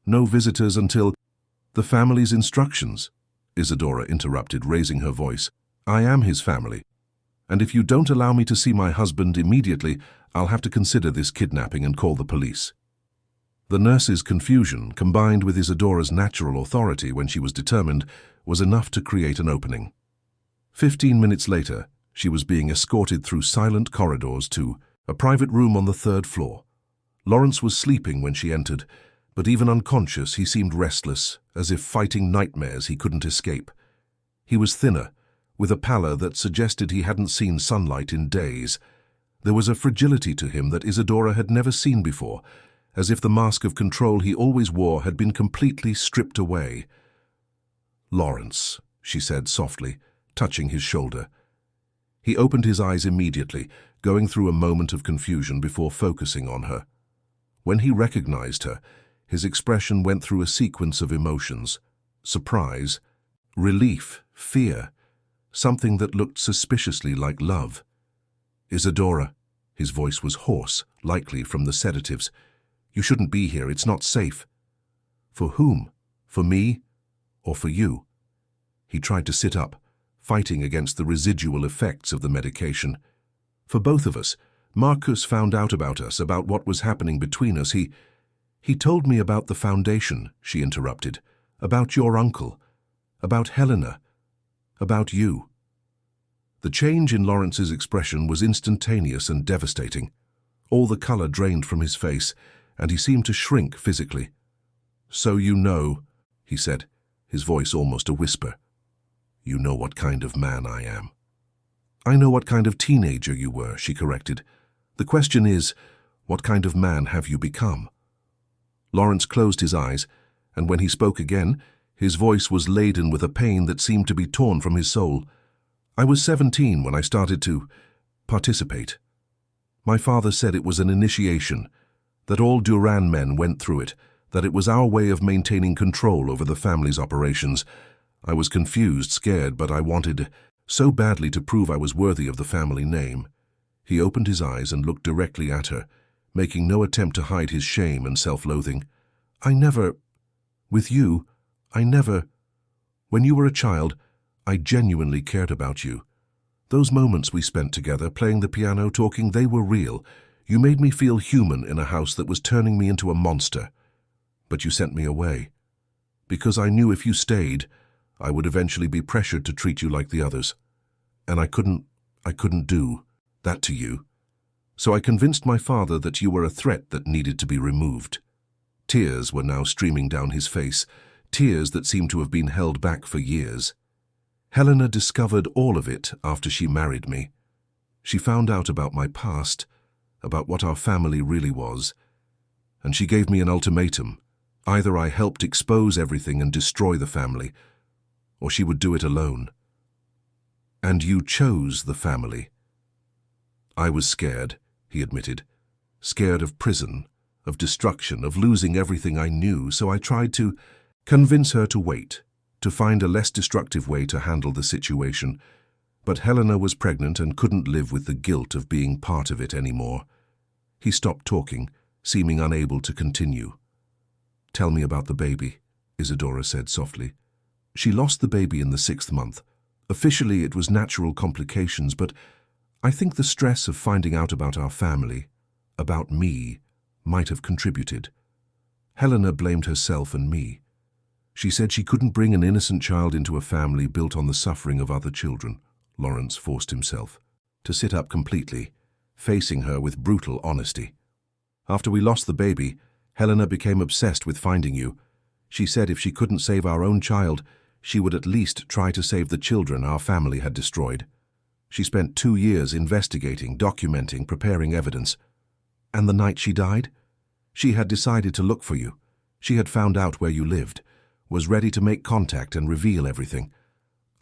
No visitors until—" "The family's instructions," Isadora interrupted, raising her voice. "I am his family. And if you don't allow me to see my husband immediately, I'll have to consider this kidnapping and call the police." The nurse's confusion, combined with Isadora's natural authority when she was determined, was enough to create an opening. 15 minutes later, she was being escorted through silent corridors to a private room on the 3rd floor. Lawrence was sleeping when she entered, but even unconscious, he seemed restless, as if fighting nightmares he couldn't escape. He was thinner, with a pallor that suggested he hadn't seen sunlight in days. There was a fragility to him that Isadora had never seen before, as if the mask of control he always wore had been completely stripped away. "Lawrence," she said softly, touching his shoulder. He opened his eyes immediately, going through a moment of confusion before focusing on her. When he recognized her, his expression went through a sequence of emotions: surprise, relief, fear, something that looked suspiciously like love. "Isadora," his voice was hoarse, likely from the sedatives. "You shouldn't be here, it's not safe." "For whom? For me? Or for you?" He tried to sit up, fighting against the residual effects of the medication. "For both of us. Marcus found out about us, about what was happening between us. He told me about the foundation," she interrupted. "About your uncle. About Helena. About you." The change in Lawrence's expression was instantaneous and devastating. All the color drained from his face, and he seemed to shrink physically. "So you know," he said, his voice almost a whisper. "You know what kind of man I am." "I know what kind of teenager you were," she corrected. "The question is, what kind of man have you become?" Lawrence closed his eyes, and when he spoke again, his voice was laden with a pain that seemed to be torn from his soul. "I was 17 when I started to participate. My father said it was an initiation, that all Duran men went through it, that it was our way of maintaining control over the family's operations. I was confused, scared, but I wanted so badly to prove I was worthy of the family name." He opened his eyes and looked directly at her, making no attempt to hide his shame and self-loathing. With you, I never. When you were a child, I genuinely cared about you. Those moments we spent together, playing the piano, talking, they were real. You made me feel human in a house that was turning me into a monster. But you sent me away. Because I knew if you stayed, I would eventually be pressured to treat you like the others. And I couldn't do that to you. So I convinced my father that you were a threat that needed to be removed." Tears were now streaming down his face, tears that seemed to have been held back for years. "Helena discovered all of it after she married me. She found out about my past, about what our family really was, and she gave me an ultimatum. Either I helped expose everything and destroy the family, or she would do it alone. And you chose the family." "I was scared," he admitted. "Scared of prison, of destruction, of losing everything I knew, so I tried to convince her to wait, to find a less destructive way to handle the situation. But Helena was pregnant and couldn't live with the guilt of being part of it anymore." He stopped talking, seeming unable to continue. "Tell me about the baby," Isadora said softly. "She lost the baby in the 6th month. Officially it was natural complications, but I think the stress of finding out about our family, about me, might have contributed. Helena blamed herself and me. She said she couldn't bring an innocent child into a family built on the suffering of other children." Lawrence forced himself to sit up completely, facing her with brutal honesty. "After we lost the baby, Helena became obsessed with finding you. She said if she couldn't save our own child, she would at least try to save the children our family had destroyed. She spent 2 years investigating, documenting, preparing evidence. And the night she died? She had decided to look for you. She had found out where you lived, was ready to make contact and reveal everything.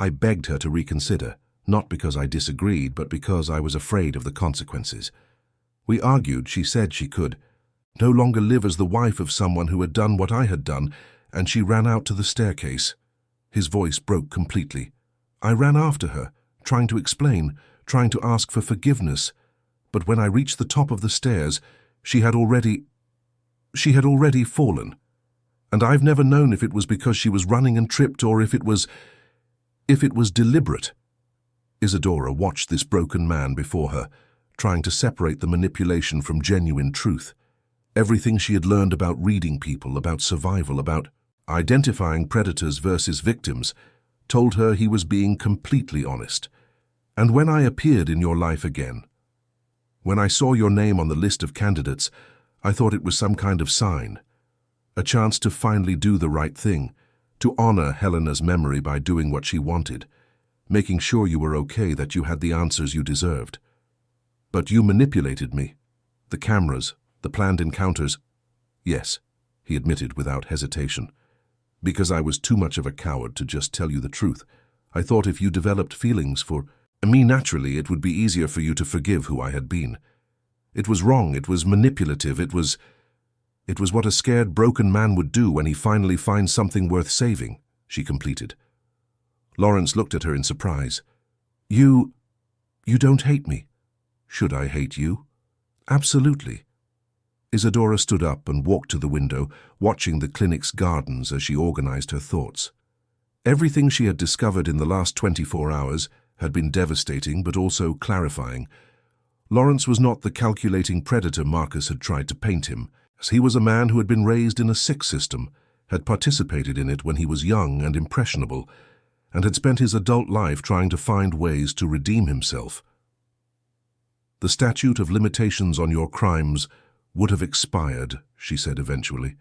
I begged her to reconsider, not because I disagreed, but because I was afraid of the consequences. We argued. She said she could no longer live as the wife of someone who had done what I had done, and she ran out to the staircase. His voice broke completely. I ran after her, trying to explain, trying to ask for forgiveness, but when I reached the top of the stairs, she had already fallen. And I've never known if it was because she was running and tripped or if it was deliberate. Isadora watched this broken man before her, trying to separate the manipulation from genuine truth. Everything she had learned about reading people, about survival, about identifying predators versus victims, told her he was being completely honest. And when I appeared in your life again, when I saw your name on the list of candidates, I thought it was some kind of sign, a chance to finally do the right thing, to honor Helena's memory by doing what she wanted, making sure you were okay, that you had the answers you deserved. But you manipulated me. The cameras, the planned encounters. Yes, he admitted without hesitation. Because I was too much of a coward to just tell you the truth. I thought if you developed feelings for me naturally, it would be easier for you to forgive who I had been. It was wrong, it was manipulative, it was what a scared, broken man would do when he finally finds something worth saving, she completed. Lawrence looked at her in surprise. You don't hate me. Should I hate you? Absolutely. Isadora stood up and walked to the window, watching the clinic's gardens as she organized her thoughts. Everything she had discovered in the last 24 hours had been devastating but also clarifying. Lawrence was not the calculating predator Marcus had tried to paint him, as he was a man who had been raised in a sick system, had participated in it when he was young and impressionable, and had spent his adult life trying to find ways to redeem himself. The statute of limitations on your crimes would have expired, she said eventually.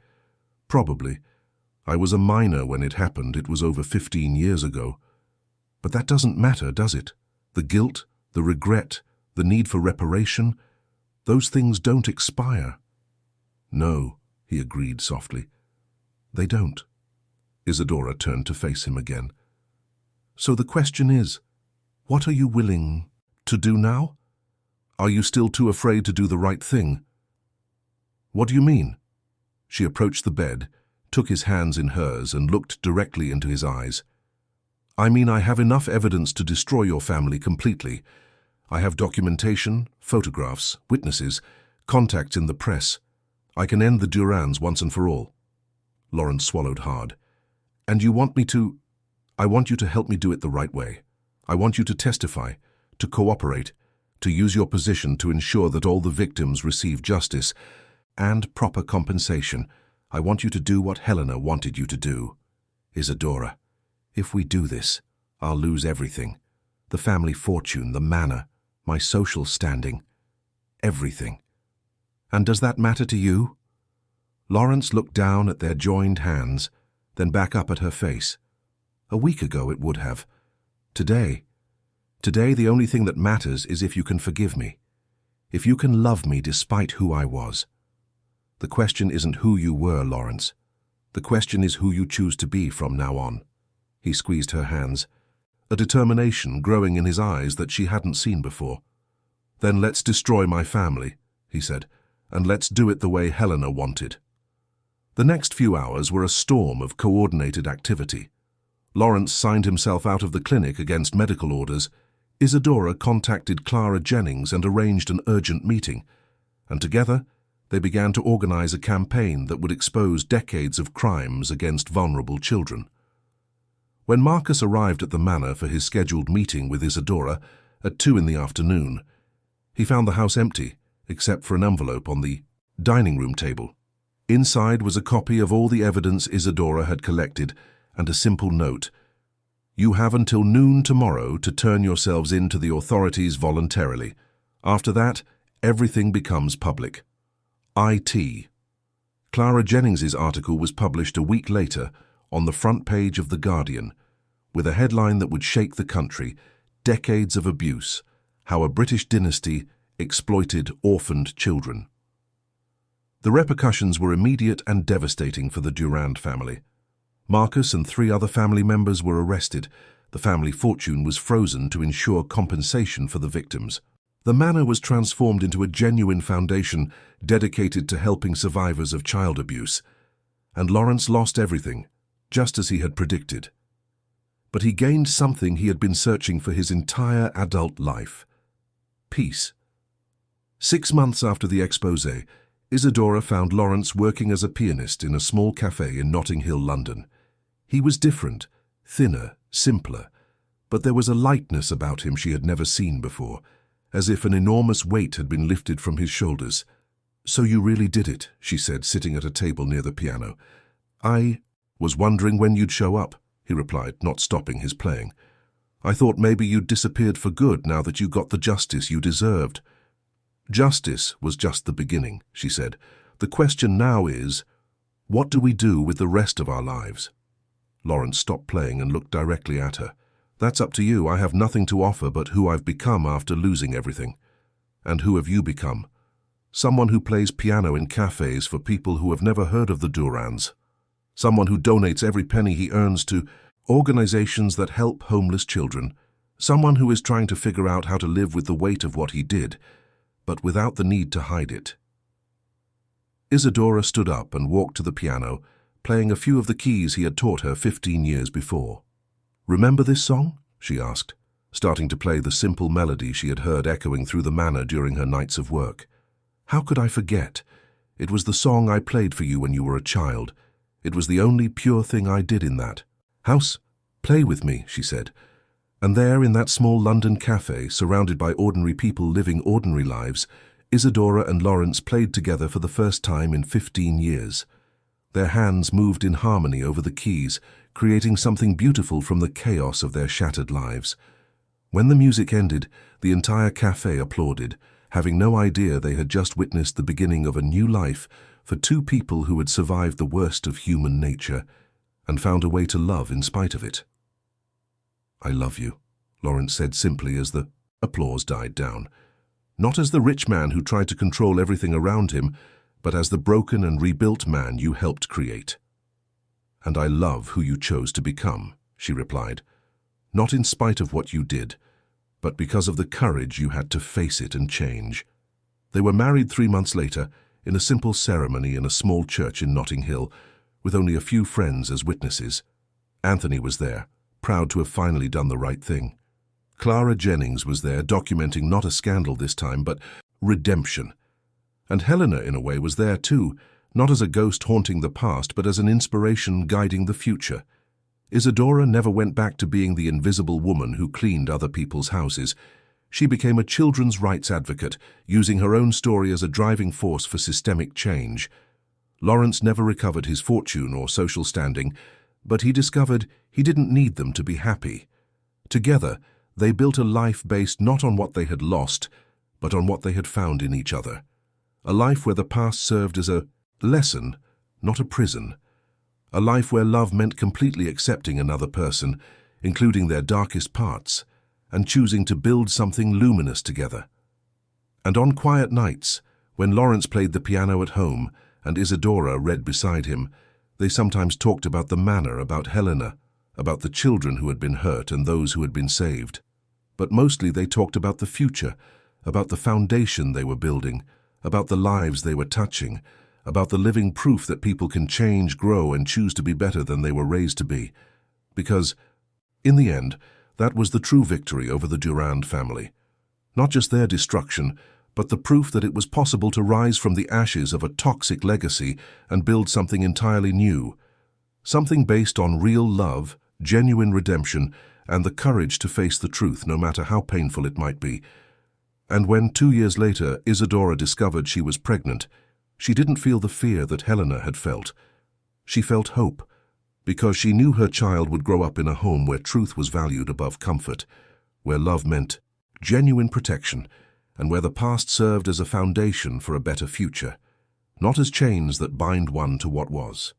Probably. I was a minor when it happened. It was over 15 years ago. But that doesn't matter, does it? The guilt, the regret, the need for reparation, those things don't expire. No, he agreed softly. They don't. Isadora turned to face him again. So the question is, what are you willing to do now? Are you still too afraid to do the right thing? What do you mean? She approached the bed, took his hands in hers and looked directly into his eyes. I mean, I have enough evidence to destroy your family completely. I have documentation, photographs, witnesses, contacts in the press. I can end the Durans once and for all. Lawrence swallowed hard. And you want me to? I want you to help me do it the right way. I want you to testify, to cooperate, to use your position to ensure that all the victims receive justice and proper compensation. I want you to do what Helena wanted you to do. Isadora, if we do this, I'll lose everything. The family fortune, the manor, my social standing, everything. And does that matter to you? Lawrence looked down at their joined hands, then back up at her face. A week ago it would have. Today the only thing that matters is if you can forgive me. If you can love me despite who I was. The question isn't who you were, Lawrence. The question is who you choose to be from now on. He squeezed her hands, a determination growing in his eyes that she hadn't seen before. Then let's destroy my family, he said, and let's do it the way Helena wanted. The next few hours were a storm of coordinated activity. Lawrence signed himself out of the clinic against medical orders. Isadora contacted Clara Jennings and arranged an urgent meeting, and together they began to organize a campaign that would expose decades of crimes against vulnerable children. When Marcus arrived at the manor for his scheduled meeting with Isadora at 2 in the afternoon, he found the house empty, except for an envelope on the dining room table. Inside was a copy of all the evidence Isadora had collected and a simple note. You have until noon tomorrow to turn yourselves in to the authorities voluntarily. After that, everything becomes public. IT. Clara Jennings's article was published a week later on the front page of The Guardian, with a headline that would shake the country. Decades of abuse. How a British dynasty exploited orphaned children. The repercussions were immediate and devastating for the Durand family. Marcus and 3 other family members were arrested. The family fortune was frozen to ensure compensation for the victims. The manor was transformed into a genuine foundation dedicated to helping survivors of child abuse. And Lawrence lost everything, just as he had predicted. But he gained something he had been searching for his entire adult life: peace. 6 months after the exposé, Isadora found Lawrence working as a pianist in a small cafe in Notting Hill, London. He was different, thinner, simpler, but there was a lightness about him she had never seen before, as if an enormous weight had been lifted from his shoulders. "So you really did it," she said, sitting at a table near the piano. "I was wondering when you'd show up," he replied, not stopping his playing. "I thought maybe you'd disappeared for good now that you got the justice you deserved." "Justice was just the beginning," she said. "The question now is, what do we do with the rest of our lives?" Lawrence stopped playing and looked directly at her. "That's up to you. I have nothing to offer but who I've become after losing everything." "And who have you become?" "Someone who plays piano in cafes for people who have never heard of the Durands. Someone who donates every penny he earns to organizations that help homeless children. Someone who is trying to figure out how to live with the weight of what he did, but without the need to hide it." Isadora stood up and walked to the piano, playing a few of the keys he had taught her 15 years before. "Remember this song?" she asked, starting to play the simple melody she had heard echoing through the manor during her nights of work. "How could I forget? It was the song I played for you when you were a child. It was the only pure thing I did in that. House, play with me," she said. And there, in that small London cafe, surrounded by ordinary people living ordinary lives, Isadora and Lawrence played together for the first time in 15 years. Their hands moved in harmony over the keys, creating something beautiful from the chaos of their shattered lives. When the music ended, the entire cafe applauded, having no idea they had just witnessed the beginning of a new life for 2 people who had survived the worst of human nature and found a way to love in spite of it. "I love you," Lawrence said simply as the applause died down. Not as the rich man who tried to control everything around him, but as the broken and rebuilt man you helped create. "And I love who you chose to become," she replied. "Not in spite of what you did, but because of the courage you had to face it and change." They were married 3 months later, in a simple ceremony in a small church in Notting Hill, with only a few friends as witnesses. Anthony was there, proud to have finally done the right thing. Clara Jennings was there, documenting not a scandal this time, but redemption. And Helena, in a way, was there too, not as a ghost haunting the past, but as an inspiration guiding the future. Isadora never went back to being the invisible woman who cleaned other people's houses. She became a children's rights advocate, using her own story as a driving force for systemic change. Lawrence never recovered his fortune or social standing, but he discovered he didn't need them to be happy. Together, they built a life based not on what they had lost, but on what they had found in each other. A life where the past served as a lesson, not a prison. A life where love meant completely accepting another person, including their darkest parts, and choosing to build something luminous together. And on quiet nights, when Lawrence played the piano at home and Isadora read beside him, they sometimes talked about the manor, about Helena, about the children who had been hurt and those who had been saved. But mostly they talked about the future, about the foundation they were building, about the lives they were touching, about the living proof that people can change, grow, and choose to be better than they were raised to be. Because, in the end, that was the true victory over the Durand family. Not just their destruction, but the proof that it was possible to rise from the ashes of a toxic legacy and build something entirely new. Something based on real love, genuine redemption, and the courage to face the truth no matter how painful it might be. And when 2 years later Isadora discovered she was pregnant, she didn't feel the fear that Helena had felt. She felt hope, because she knew her child would grow up in a home where truth was valued above comfort, where love meant genuine protection, and where the past served as a foundation for a better future, not as chains that bind one to what was.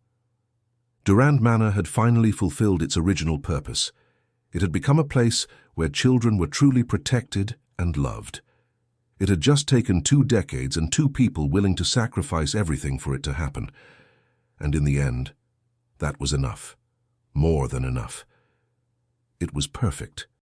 Durand Manor had finally fulfilled its original purpose. It had become a place where children were truly protected and loved. It had just taken 2 decades and 2 people willing to sacrifice everything for it to happen. And in the end, that was enough. More than enough. It was perfect.